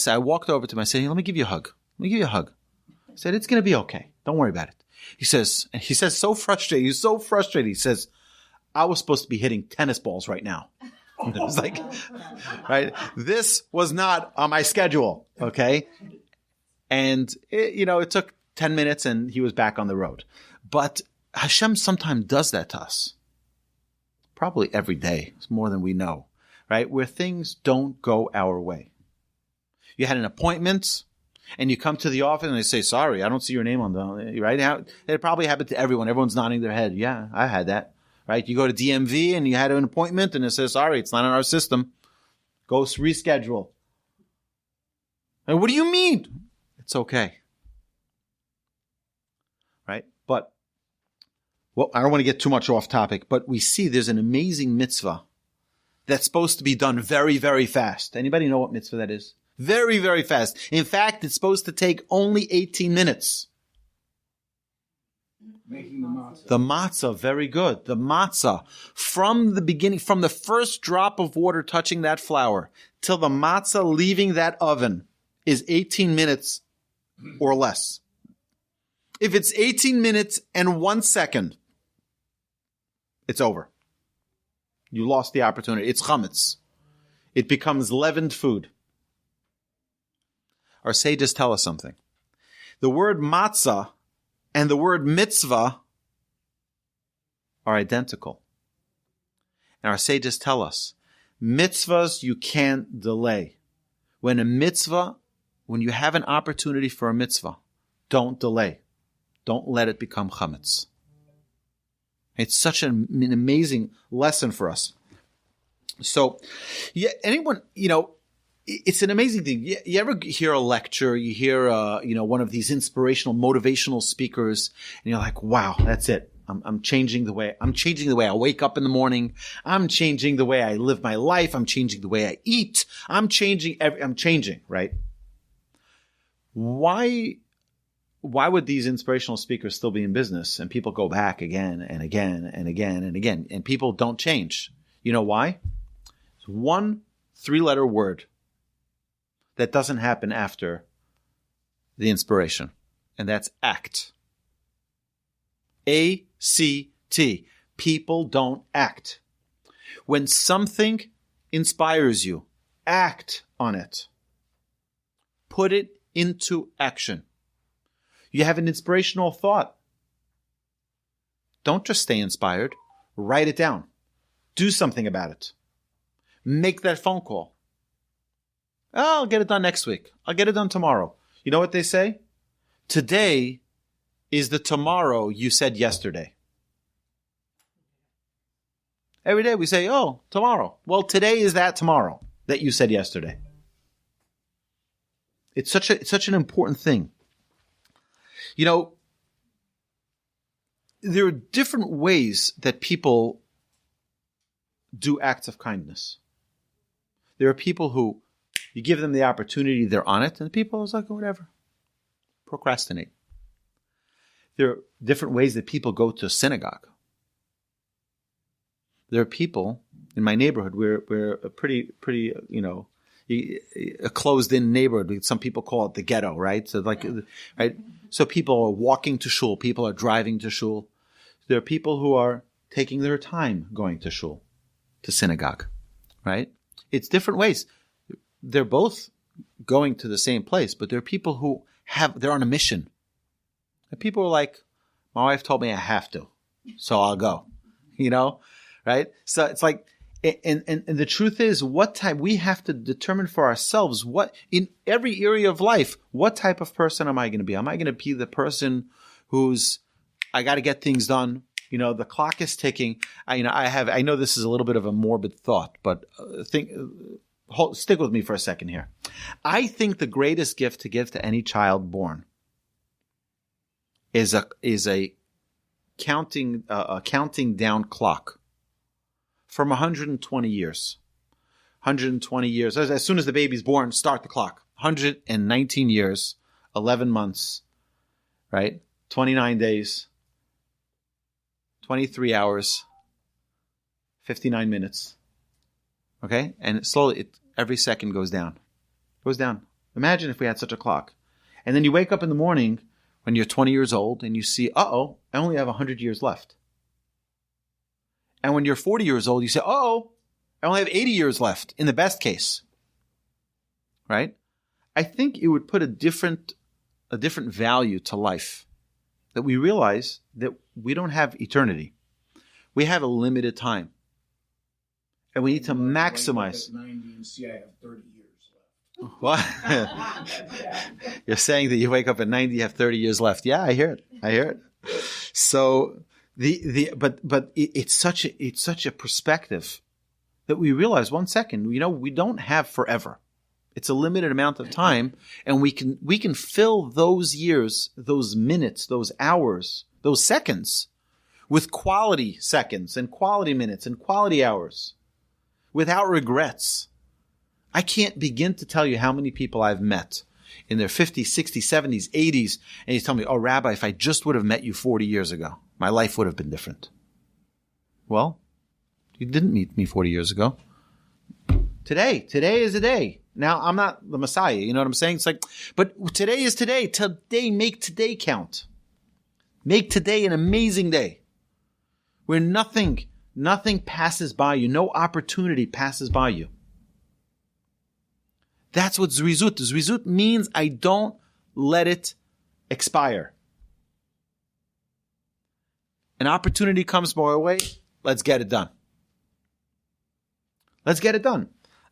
I walked over to him. I said, hey, let me give you a hug. I said, it's going to be okay. Don't worry about it. He says, so frustrated. He's so frustrated. He says, I was supposed to be hitting tennis balls right now. It was like, right? This was not on my schedule. Okay? And it took 10 minutes and he was back on the road. But Hashem sometimes does that to us. Probably every day. It's more than we know. Right? Where things don't go our way. You had an appointment and you come to the office and they say, sorry, I don't see your name on the, right? It probably happened to everyone. Everyone's nodding their head. Yeah, I had that. Right? You go to DMV and you had an appointment and it says, sorry, it's not in our system. Go reschedule. And what do you mean? It's okay. Right? But, I don't want to get too much off topic, but we see there's an amazing mitzvah that's supposed to be done very, very fast. Anybody know what mitzvah that is? Very, very fast. In fact, it's supposed to take only 18 minutes. Making the matzah. The matzah, very good. The matzah. From the beginning, from the first drop of water touching that flour till the matzah leaving that oven is 18 minutes or less. If it's 18 minutes and 1 second, it's over. You lost the opportunity. It's chametz. It becomes leavened food. Our sages tell us something. The word matzah and the word mitzvah are identical. And our sages tell us, mitzvahs you can't delay. When you have an opportunity for a mitzvah, don't delay. Don't let it become chametz. It's such an amazing lesson for us. So, yeah, it's an amazing thing. You ever hear a lecture, you hear, one of these inspirational, motivational speakers, and you're like, wow, that's it. I'm changing the way I wake up in the morning. I'm changing the way I live my life. I'm changing the way I eat. I'm changing, right? Why would these inspirational speakers still be in business and people go back again and again and again and again and people don't change? You know why? It's 1 3-letter word that doesn't happen after the inspiration, and that's act. A-C-T. People don't act. When something inspires you, act on it. Put it into action. You have an inspirational thought. Don't just stay inspired. Write it down. Do something about it. Make that phone call. Oh, I'll get it done next week. I'll get it done tomorrow. You know what they say? Today is the tomorrow you said yesterday. Every day we say, oh, tomorrow. Well, today is that tomorrow that you said yesterday. It's such an important thing. You know, there are different ways that people do acts of kindness. There are people who you give them the opportunity, they're on it, and people are like, whatever. Procrastinate. There are different ways that people go to synagogue. There are people in my neighborhood. We're a pretty a closed-in neighborhood. Some people call it the ghetto, right? So right. So people are walking to shul. People are driving to shul. There are people who are taking their time going to shul, to synagogue, right? It's different ways. They're both going to the same place, but there are people who they're on a mission. And people are like, my wife told me I have to, so I'll go, right? So it's like, and the truth is, what type, we have to determine for ourselves what, in every area of life, what type of person am I going to be? Am I going to be the person who's, I got to get things done? The clock is ticking. I know this is a little bit of a morbid thought, but stick with me for a second here. I think the greatest gift to give to any child born is a counting down clock from 120 years. 120 years. As soon as the baby's born, start the clock. 119 years, 11 months, right? 29 days, 23 hours, 59 minutes. Okay? And slowly, every second goes down. Goes down. Imagine if we had such a clock. And then you wake up in the morning when you're 20 years old and you see, I only have 100 years left. And when you're 40 years old, you say, I only have 80 years left, in the best case. Right? I think it would put a different value to life. That we realize that we don't have eternity. We have a limited time. And we need to maximize. When you wake up at 90 and see I have 30 years left. What? You're saying that you wake up at 90, you have 30 years left. Yeah, I hear it. So but it's such a perspective that we realize, 1 second, we don't have forever. It's a limited amount of time, and we can fill those years, those minutes, those hours, those seconds with quality seconds and quality minutes and quality hours without regrets. I can't begin to tell you how many people I've met in their 50s, 60s, 70s, 80s, and you tell me, Rabbi, if I just would have met you 40 years ago, my life would have been different. Well, you didn't meet me 40 years ago. Today is a day. Now, I'm not the Messiah, you know what I'm saying? It's like, but today is today. Today, make today count. Make today an amazing day where nothing passes by you. No opportunity passes by you. That's what Zerizut is. Zerizut means I don't let it expire. An opportunity comes my way, let's get it done. Let's get it done.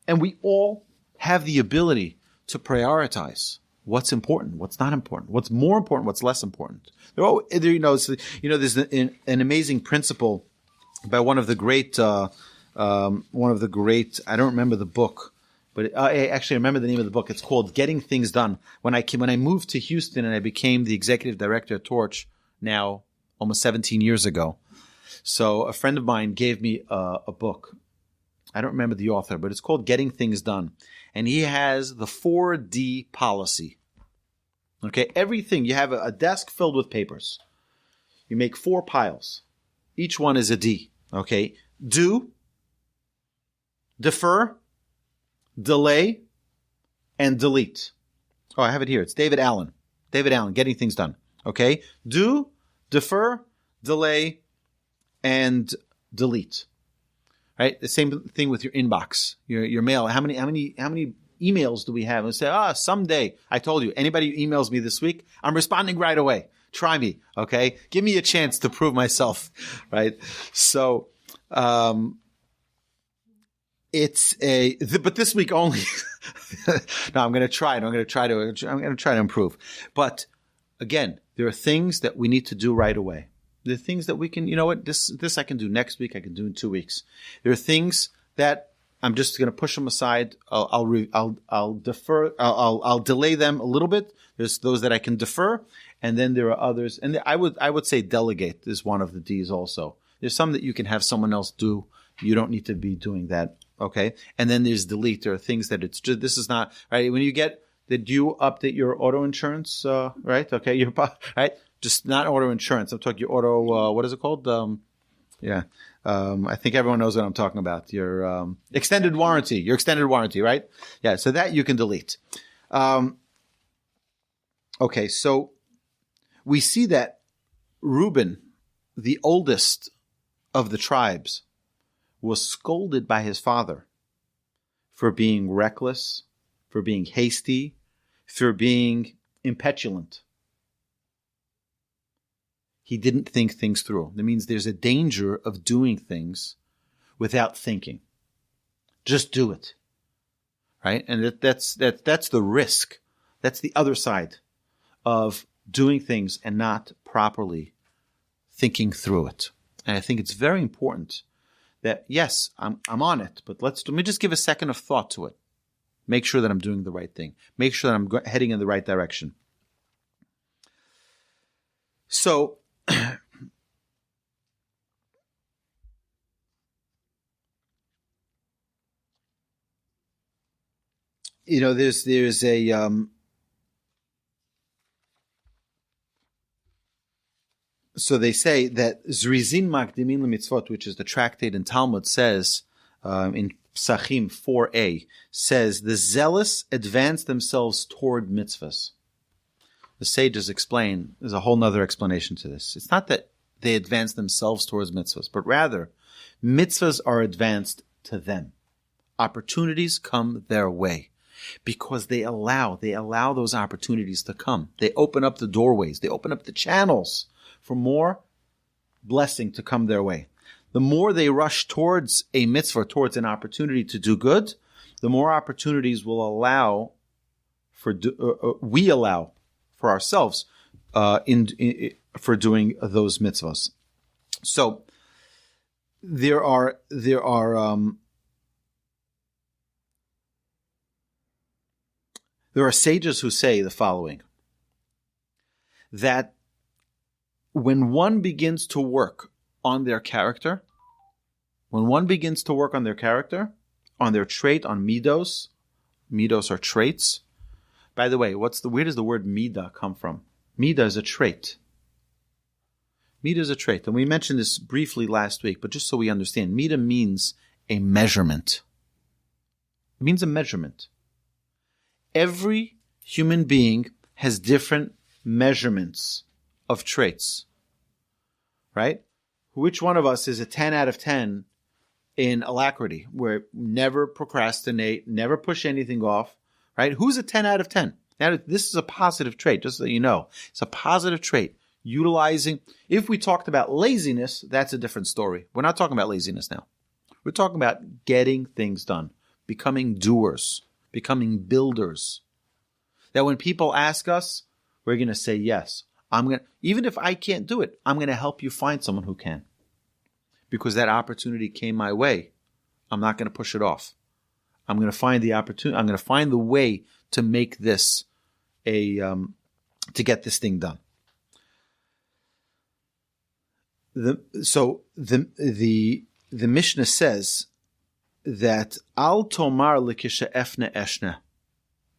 And we all have the ability to prioritize what's important, what's not important, what's more important, what's less important. There's an amazing principle by one of the great, I don't remember the book, but I actually remember the name of the book. It's called Getting Things Done. When I moved to Houston and I became the executive director at Torch now almost 17 years ago. So a friend of mine gave me a book. I don't remember the author, but it's called Getting Things Done. And he has the 4D policy. Okay, everything. You have a desk filled with papers. You make 4 piles. Each one is a D. Okay, do, defer, delay, and delete. Oh, I have it here. It's David Allen. David Allen, Getting Things Done. Okay, do, defer, delay, and delete. Right? The same thing with your inbox, your mail. How many emails do we have? And say, someday. I told you, anybody who emails me this week, I'm responding right away. Try me, okay? Give me a chance to prove myself, right? So, but this week only. No, I'm going to try it. I'm going to try to improve. But again, there are things that we need to do right away. There are things that we can, you know what, this I can do next week, I can do in 2 weeks. There are things that I'm just going to push them aside. I'll defer. I'll delay them a little bit. There's those that I can defer, and then there are others. And I would say delegate is one of the D's also. There's some that you can have someone else do. You don't need to be doing that. Okay. And then there's delete. There are things that it's just, this is not right. When you did you update your auto insurance? Right. Okay. You're right. Just not auto insurance. I'm talking your auto. What is it called? Yeah. I think everyone knows what I'm talking about. Your extended warranty. Your extended warranty, right? Yeah. So that you can delete. Okay. So we see that Reuben, the oldest of the tribes, was scolded by his father for being reckless, for being hasty, for being impetulant. He didn't think things through. That means there's a danger of doing things without thinking. Just do it. Right? And that's the risk. That's the other side of doing things and not properly thinking through it. And I think it's very important that, yes, I'm on it, but let me just give a second of thought to it. Make sure that I'm doing the right thing. Make sure that I'm heading in the right direction. So, you know, there's a so they say that Zerizut Makdimin LeMitzvot, which is the tractate in Talmud, says in Psachim 4a, says the zealous advance themselves toward mitzvahs. The sages explain, there's a whole nother explanation to this. It's not that they advance themselves towards mitzvahs, but rather mitzvahs are advanced to them. Opportunities come their way because they allow those opportunities to come. They open up the doorways. They open up the channels for more blessing to come their way. The more they rush towards a mitzvah, towards an opportunity to do good, the more opportunities will allow we allow for ourselves for doing those mitzvahs. So there are sages who say the following, that when one begins to work on their character, on their trait, on midos are traits. By the way, where does the word midah come from? Midah is a trait. Midah is a trait. And we mentioned this briefly last week, but just so we understand, midah means a measurement. It means a measurement. Every human being has different measurements of traits, right? Which one of us is a 10 out of 10 in alacrity, where never procrastinate, never push anything off, right? Who's a 10 out of 10? Now, this is a positive trait, just so you know. It's a positive trait. Utilizing, if we talked about laziness, that's a different story. We're not talking about laziness now. We're talking about getting things done, becoming doers, becoming builders. That when people ask us, we're going to say yes. Even if I can't do it, I'm going to help you find someone who can. Because that opportunity came my way. I'm not going to push it off. I'm going to find the opportunity. I'm going to find the way to make this to get this thing done. The Mishnah says that al tomar likisha efne eshne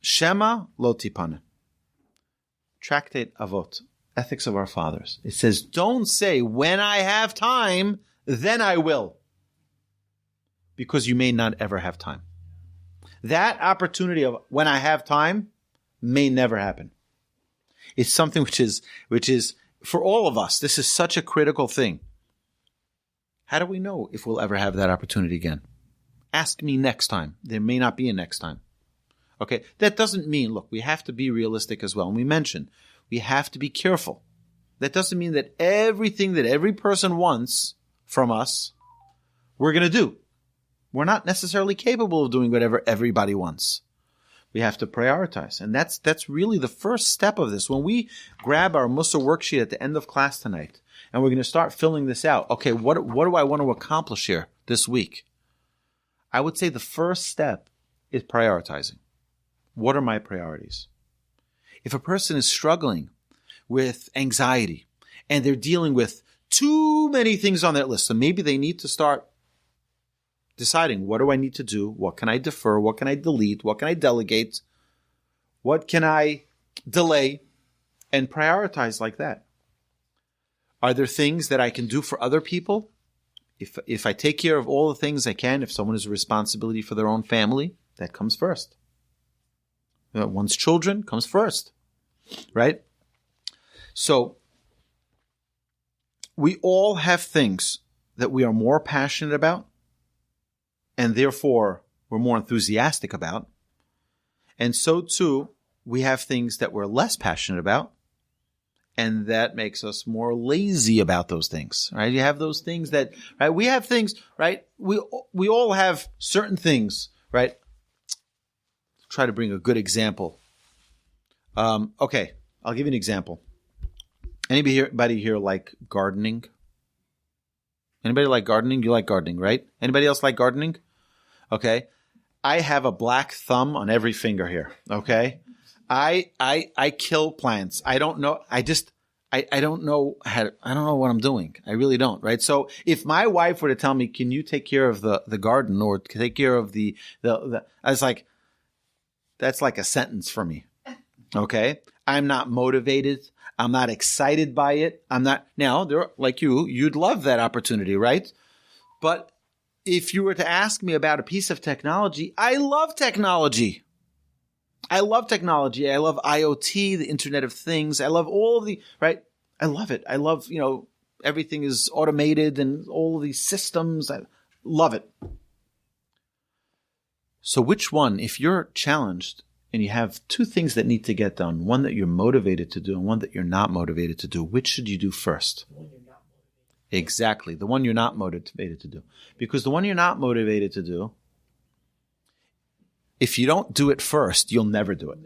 shema lo tipane. Tractate Avot, Ethics of Our Fathers. It says, don't say, when I have time, then I will. Because you may not ever have time. That opportunity of when I have time may never happen. It's something which is for all of us, this is such a critical thing. How do we know if we'll ever have that opportunity again? Ask me next time. There may not be a next time. Okay, that doesn't mean, look, we have to be realistic as well. And we mentioned, we have to be careful. That doesn't mean that everything that every person wants from us, we're going to do. We're not necessarily capable of doing whatever everybody wants. We have to prioritize. And that's really the first step of this. When we grab our Mussar worksheet at the end of class tonight, and we're going to start filling this out. Okay, what do I want to accomplish here this week? I would say the first step is prioritizing. What are my priorities? If a person is struggling with anxiety and they're dealing with too many things on that list, so maybe they need to start deciding, what do I need to do? What can I defer? What can I delete? What can I delegate? What can I delay? And prioritize like that. Are there things that I can do for other people? If I take care of all the things I can, if someone has a responsibility for their own family, that comes first. One's children comes first, right? So we all have things that we are more passionate about, and therefore we're more enthusiastic about. And so too, we have things that we're less passionate about, and that makes us more lazy about those things, right? You have those things that, right? We have things, right? We all have certain things, right? Try to bring a good example. Okay, I'll give you an example. Anybody here like gardening? Anybody like gardening? You like gardening, right? Anybody else like gardening? Okay. I have a black thumb on every finger here, okay? I kill plants. I don't know. I don't know I don't know what I'm doing. I really don't. Right. So if my wife were to tell me, can you take care of the garden or take care of the, I was like, that's like a sentence for me. Okay. I'm not motivated. I'm not excited by it. I'm not now there, like you'd love that opportunity. Right. But if you were to ask me about a piece of technology, I love technology. I love technology. I love IoT, the Internet of Things. I love all of right? I love it. I love, everything is automated and all of these systems. I love it. So which one, if you're challenged and you have two things that need to get done, one that you're motivated to do and one that you're not motivated to do, which should you do first? The one you're not motivated. Exactly. The one you're not motivated to do. Because the one you're not motivated to do, if you don't do it first, you'll never do it.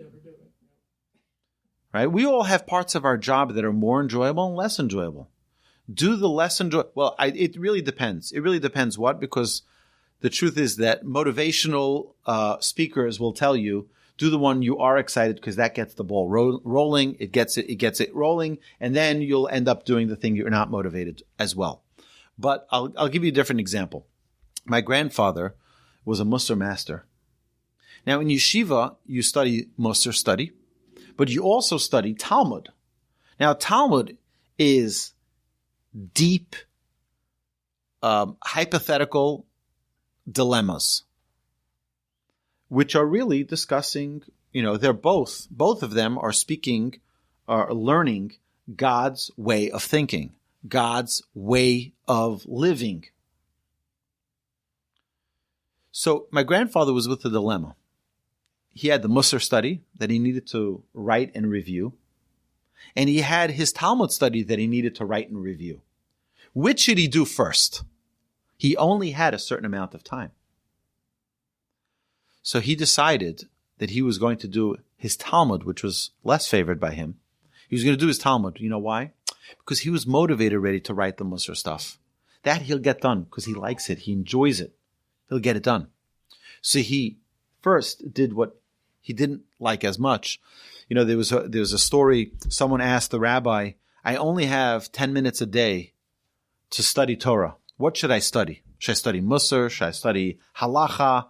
Right? We all have parts of our job that are more enjoyable and less enjoyable. Do the less enjoyable. Well, it really depends. It really depends what? Because the truth is that motivational speakers will tell you, do the one you are excited because that gets the ball rolling. It gets it rolling, and then you'll end up doing the thing you're not motivated as well. But I'll give you a different example. My grandfather was a Mussar master. Now, in yeshiva, you study Mussar study, but you also study Talmud. Now, Talmud is deep, hypothetical dilemmas, which are really discussing, they're both of them are learning God's way of thinking, God's way of living. So my grandfather was with a dilemma. He had the Mussar study that he needed to write and review, and he had his Talmud study that he needed to write and review. Which should he do first? He only had a certain amount of time. So he decided that he was going to do his Talmud, which was less favored by him. He was going to do his Talmud. You know why? Because he was motivated already to write the Mussar stuff. That he'll get done because he likes it. He enjoys it. He'll get it done. So he first did what he didn't like as much. There was a story. Someone asked the rabbi, I only have 10 minutes a day to study Torah. What should I study? Should I study Mussar? Should I study Halacha?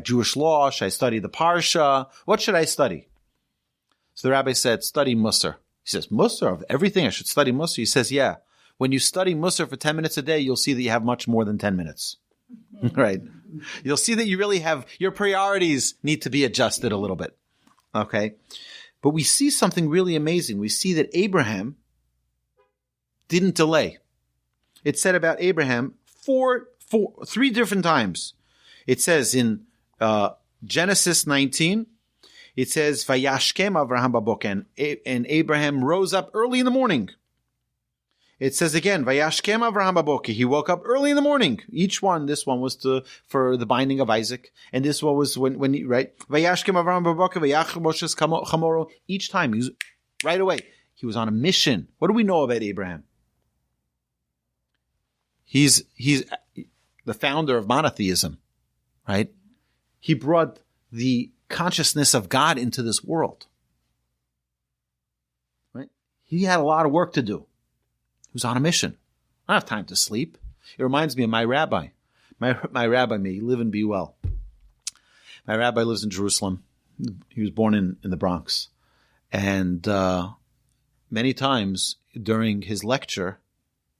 Jewish law? Should I study the Parsha? What should I study? So the rabbi said, study Mussar. He says, Mussar? Of everything I should study Mussar? He says, yeah. When you study Mussar for 10 minutes a day, you'll see that you have much more than 10 minutes. Right? You'll see that you really have, your priorities need to be adjusted a little bit. Okay? But we see something really amazing. We see that Abraham didn't delay. It said about Abraham three different times. It says in Genesis 19, it says, Vayashkem Avraham baboker, and Abraham rose up early in the morning. It says again, Vayashkem Avraham baboker, he woke up early in the morning. This one was for the binding of Isaac, and this one was when he, right? Vayashkem Avraham baboker, vayachar Moshe chamoro. Each time, he was right away. He was on a mission. What do we know about Abraham? He's the founder of monotheism, right? He brought the consciousness of God into this world. Right? He had a lot of work to do. He was on a mission. I don't have time to sleep. It reminds me of my rabbi. My rabbi, may he live and be well. My rabbi lives in Jerusalem. He was born in the Bronx. And many times during his lecture,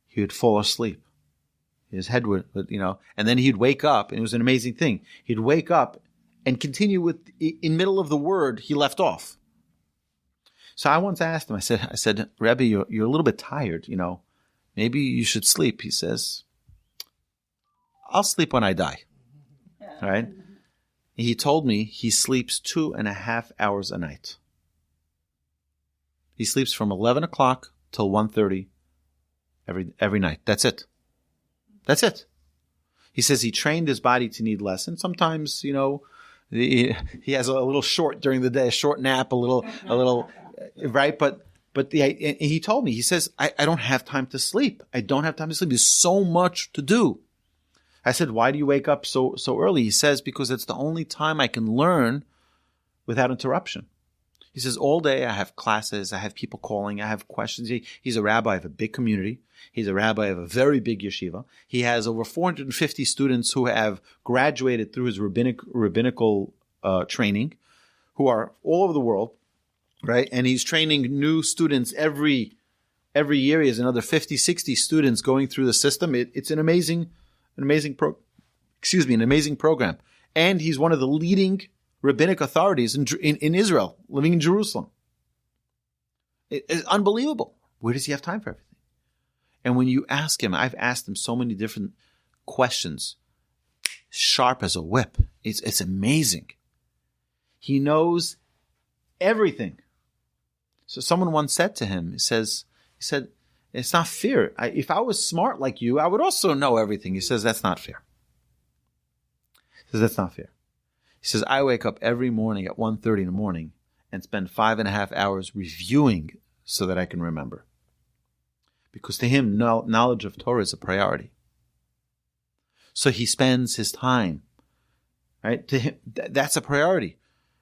he would fall asleep. His head would, and then he'd wake up, and it was an amazing thing. He'd wake up and continue in middle of the word he left off. So I once asked him, I said, Rebbe, you're a little bit tired, maybe you should sleep. He says, I'll sleep when I die. All right. He told me he sleeps 2.5 hours a night. He sleeps from 11 o'clock till 1:30 every night. That's it. That's it. He says he trained his body to need less. And sometimes, he has a little short during the day, a short nap, a little, right? But he told me, he says, I don't have time to sleep. I don't have time to sleep. There's so much to do. I said, why do you wake up so early? He says, because it's the only time I can learn without interruption. He says, all day I have classes, I have people calling, I have questions. He's a rabbi of a big community. He's a rabbi of a very big yeshiva. He has over 450 students who have graduated through his rabbinical training, who are all over the world, right? And he's training new students every year. He has another 50, 60 students going through the system. It's an amazing program. And he's one of the leading rabbinic authorities in Israel, living in Jerusalem. It's unbelievable. Where does he have time for everything? And when you ask him, I've asked him so many different questions, sharp as a whip. It's amazing. He knows everything. So someone once said to him, he said, it's not fair. If I was smart like you, I would also know everything. He says, that's not fair. He says, that's not fair. He says, I wake up every morning at 1:30 in the morning and spend 5.5 hours reviewing so that I can remember. Because to him, knowledge of Torah is a priority. So he spends his time, right? To him, that's a priority.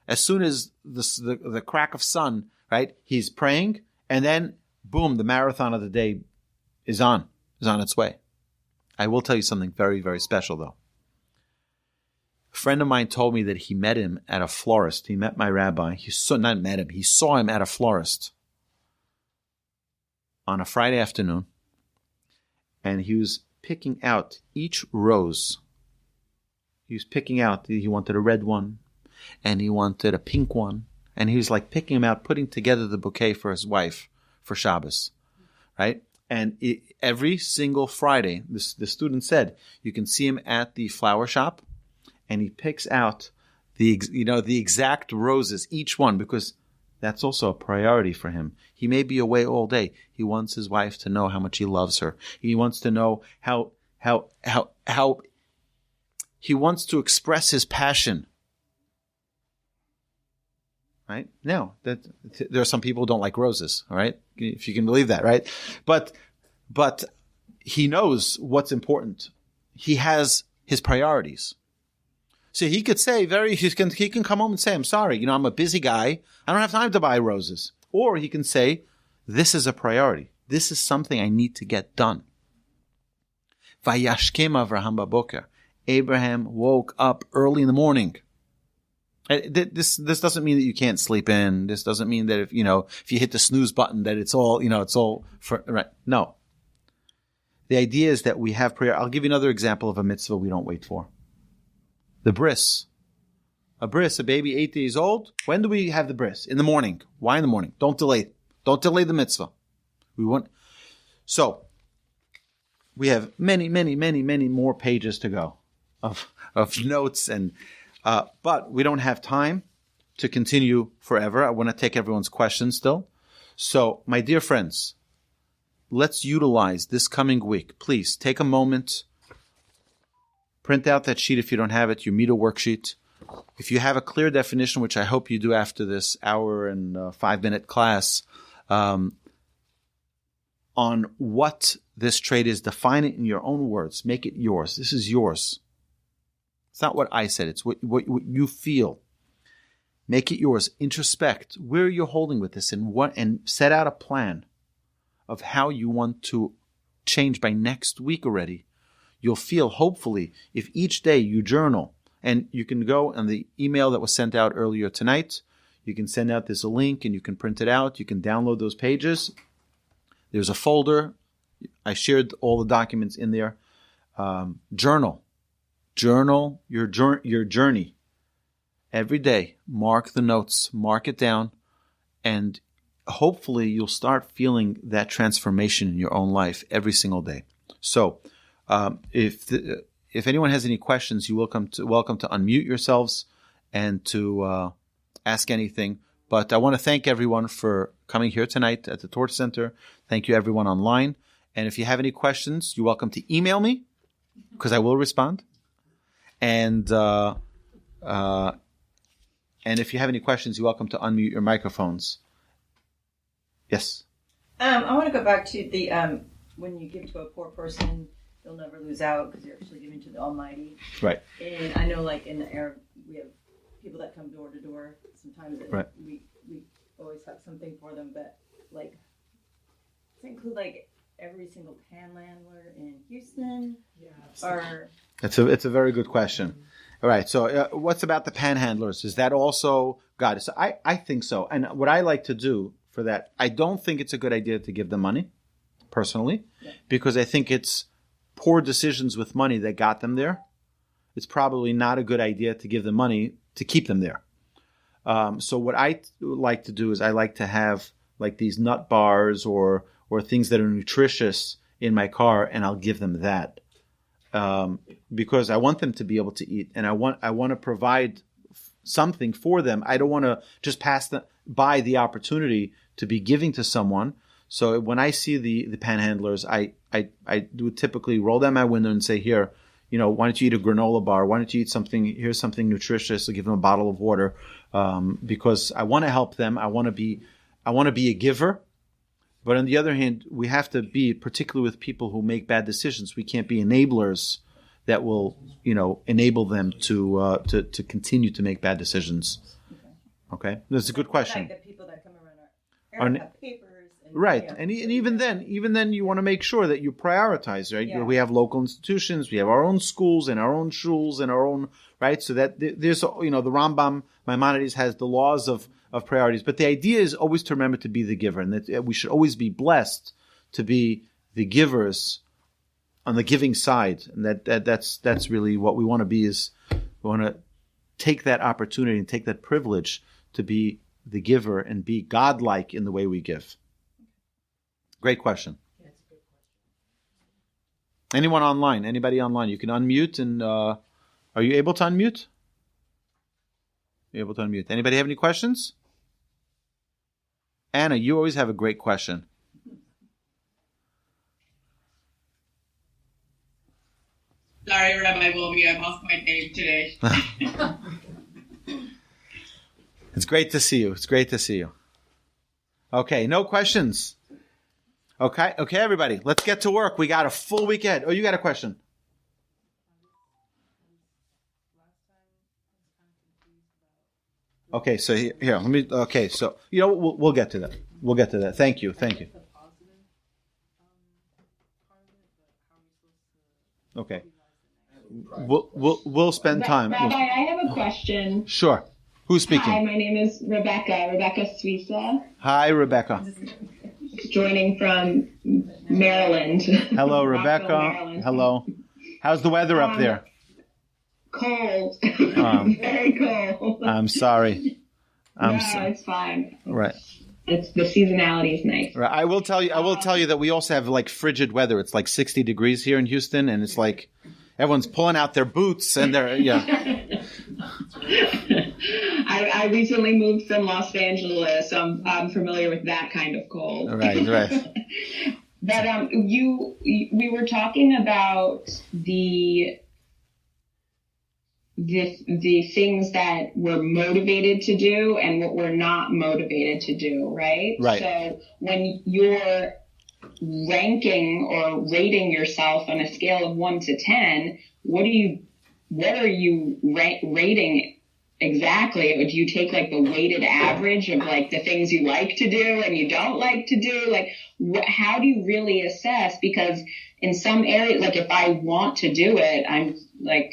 As soon as the crack of sun, right, he's praying, and then, boom, the marathon of the day is on its way. I will tell you something very, very special, though. A friend of mine told me that he met him at a florist. He met my rabbi. He saw him at a florist on a Friday afternoon, and he was picking out each rose. He was picking out, he wanted a red one, and he wanted a pink one, and he was like picking them out, putting together the bouquet for his wife for Shabbos, right? And every single Friday, the student said, you can see him at the flower shop, and he picks out the exact roses, each one, because that's also a priority for him. He may be away all day. He wants his wife to know how much he loves her. He wants to know how he wants to express his passion. Right? Now, there are some people who don't like roses, all right? If you can believe that, right? But he knows what's important. He has his priorities. So he could say he can come home and say, I'm sorry, I'm a busy guy. I don't have time to buy roses. Or he can say, this is a priority. This is something I need to get done. Vayashkem Avraham baboker. Abraham woke up early in the morning. This doesn't mean that you can't sleep in. This doesn't mean that if you hit the snooze button that it's all for right. No. The idea is that we have prayer. I'll give you another example of a mitzvah we don't wait for. The bris. A baby 8 days old. When do we have the bris? In the morning. Why in the morning? Don't delay. Don't delay the mitzvah. So we have many, many, many, many more pages to go of notes but we don't have time to continue forever. I want to take everyone's questions still. So, my dear friends, let's utilize this coming week. Please take a moment. Print out that sheet if you don't have it, your meter worksheet. If you have a clear definition, which I hope you do after this hour and 5-minute class, on what this trait is. Define it in your own words. Make it yours. This is yours. It's not what I said. It's what you feel. Make it yours. Introspect. Where you're holding with this, and set out a plan of how you want to change by next week already. You'll feel, hopefully, if each day you journal, and you can go on the email that was sent out earlier tonight, you can send out this link and you can print it out. You can download those pages. There's a folder. I shared all the documents in there. Journal. Journal your journey. Every day, mark the notes, mark it down, and hopefully you'll start feeling that transformation in your own life every single day. So, if anyone has any questions, you're welcome to unmute yourselves and to ask anything. But I want to thank everyone for coming here tonight at the Torch Center. Thank you, everyone online. And if you have any questions, you're welcome to email me, because I will respond. And if you have any questions, you're welcome to unmute your microphones. Yes. I want to go back to the when you give to a poor person, you'll never lose out because you're actually giving to the Almighty. Right. And I know, like in the air, we have people that come door to door. Sometimes right. we always have something for them, but like, does it include like every single panhandler in Houston? Yeah. Or it's a very good question. All right. So what's about the panhandlers? Is that also God? So I think so. And what I like to do for that, I don't think it's a good idea to give them money, personally, because I think it's poor decisions with money that got them there. It's probably not a good idea to give them money to keep them there. So what I like to do is I like to have like these nut bars or things that are nutritious in my car, and I'll give them that. Because I want them to be able to eat, and I want to provide something for them. I don't want to just pass by the opportunity to be giving to someone. So when I see the panhandlers, I do typically roll down my window and say, here, why don't you eat a granola bar? Why don't you eat something? Here's something nutritious. I'll give them a bottle of water, because I want to help them. I want to be a giver. But on the other hand, we have to be, particularly with people who make bad decisions, we can't be enablers that will, enable them to continue to make bad decisions. Okay, that's a good question. Like the people that come around our have papers. Right, and even then, you want to make sure that you prioritize, right? Yeah. We have local institutions, we have our own schools and our own shuls and our own, right? So that there's, the Rambam, Maimonides has the laws of priorities. But the idea is always to remember to be the giver, and that we should always be blessed to be the givers on the giving side. And that's really what we want to be, is we want to take that opportunity and take that privilege to be the giver and be godlike in the way we give. Great question. Anyone online? Anybody online? You can unmute, and are you able to unmute? You're able to unmute. Anybody have any questions? Anna, you always have a great question. Sorry, Rabbi Wilby, I lost my name today. It's great to see you. It's great to see you. Okay, no questions. Okay, everybody, let's get to work. We got a full week ahead. Oh, you got a question? Okay, so here, let me. Okay, so we'll get to that. We'll get to that. Thank you. Okay, we'll spend time. Rabbi, I have a question. Sure. Who's speaking? Hi, my name is Rebecca Suissa. Hi, Rebecca. Joining from Maryland. Hello, Rebecca. Maryland. Hello. How's the weather up there? Cold. Very cold. I'm sorry. It's fine. Right. The seasonality is nice. Right. I will tell you that we also have like frigid weather. It's like 60 degrees here in Houston, and it's like everyone's pulling out their boots and they're I recently moved from Los Angeles, so I'm familiar with that kind of cold. Right. But we were talking about the things that we're motivated to do and what we're not motivated to do, right? Right. So when you're ranking or rating yourself on a scale of 1 to 10, what are you rating exactly? Do you take like the weighted average of like the things you like to do and you don't like to do? Like, how do you really assess? Because in some areas, like if I want to do it, I'm like,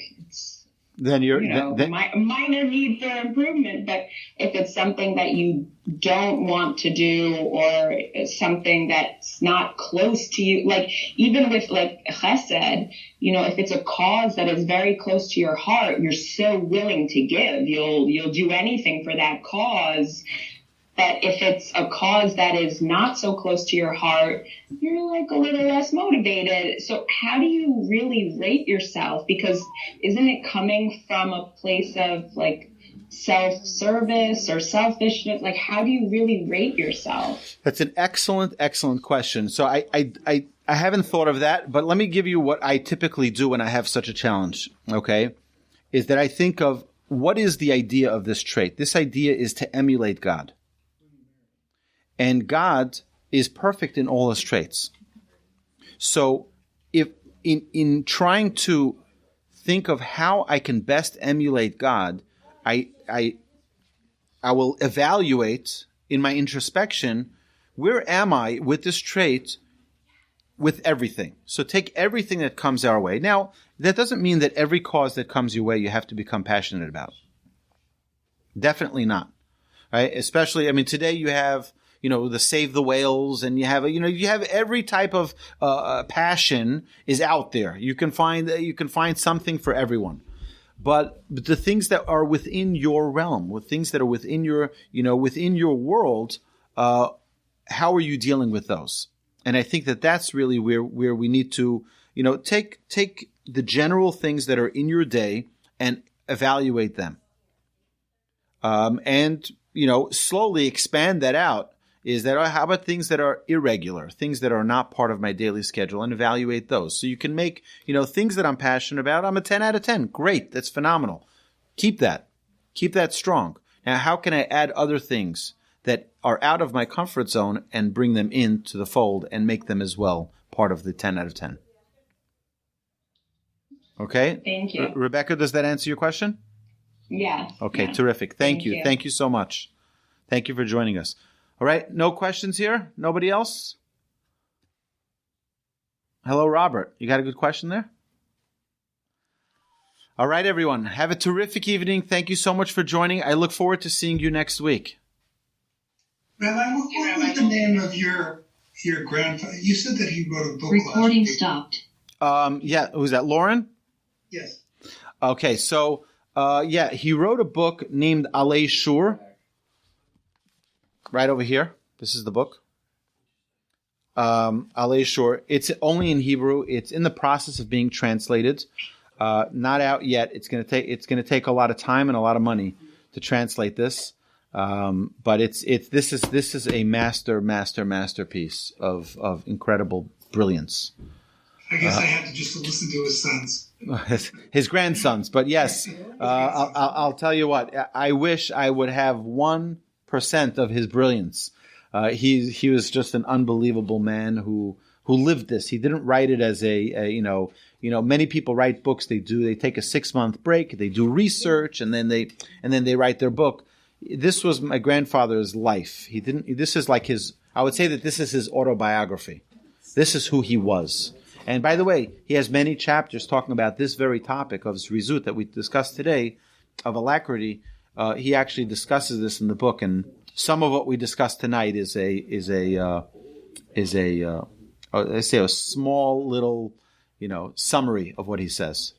then you're minor need for improvement. But if it's something that you don't want to do or something that's not close to you, like even with like chesed, if it's a cause that is very close to your heart, you're so willing to give. You'll do anything for that cause. But if it's a cause that is not so close to your heart, you're like a little less motivated. So how do you really rate yourself? Because isn't it coming from a place of like self-service or selfishness? Like, how do you really rate yourself? That's an excellent, excellent question. So I haven't thought of that, but let me give you what I typically do when I have such a challenge, okay? Is that I think of what is the idea of this trait? This idea is to emulate God. And God is perfect in all his traits. So if in trying to think of how I can best emulate God, I will evaluate in my introspection, where am I with this trait with everything? So take everything that comes our way. Now, that doesn't mean that every cause that comes your way you have to become passionate about. Definitely not. Right? Especially, today you have the Save the Whales, and you have every type of passion is out there. You can find something for everyone. But the things that are within your realm, with things that are within your world, how are you dealing with those? And I think that that's really where we need to, take the general things that are in your day and evaluate them. And slowly expand that out. Is that how about things that are irregular, things that are not part of my daily schedule, and evaluate those. So you can make, things that I'm passionate about. I'm a 10 out of 10. Great. That's phenomenal. Keep that strong. Now, how can I add other things that are out of my comfort zone and bring them into the fold and make them as well part of the 10 out of 10? Okay. Thank you. Rebecca, does that answer your question? Yes. Okay. Yes. Terrific. Thank you. Thank you so much. Thank you for joining us. All right, no questions here? Nobody else? Hello, Robert. You got a good question there? All right, everyone. Have a terrific evening. Thank you so much for joining. I look forward to seeing you next week. Rabbi, what was the name of your grandfather? You said that he wrote a book. Recording stopped. Yeah, who's that, Lauren? Yes. Okay, so, he wrote a book named Alei Shur. Right over here. This is the book. Alei Shur. It's only in Hebrew. It's in the process of being translated. Not out yet. It's going to take a lot of time and a lot of money to translate this. But this is a masterpiece of incredible brilliance. I guess I had to just listen to his sons. His grandsons. But yes, I'll tell you what. I wish I would have 1% of his brilliance. He was just an unbelievable man who lived this. He didn't write it as many people write books. They take a 6-month break, they do research, and then they write their book. This was my grandfather's life. I would say that this is his autobiography. This is who he was. And by the way, he has many chapters talking about this very topic of Zerizut that we discussed today, of alacrity. He actually discusses this in the book, and some of what we discussed tonight is a small little, summary of what he says.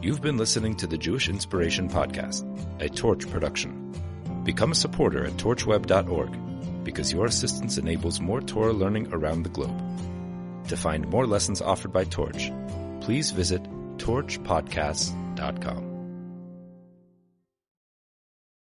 You've been listening to the Jewish Inspiration Podcast, a Torch production. Become a supporter at torchweb.org, because your assistance enables more Torah learning around the globe. To find more lessons offered by Torch, please visit torchpodcasts.com.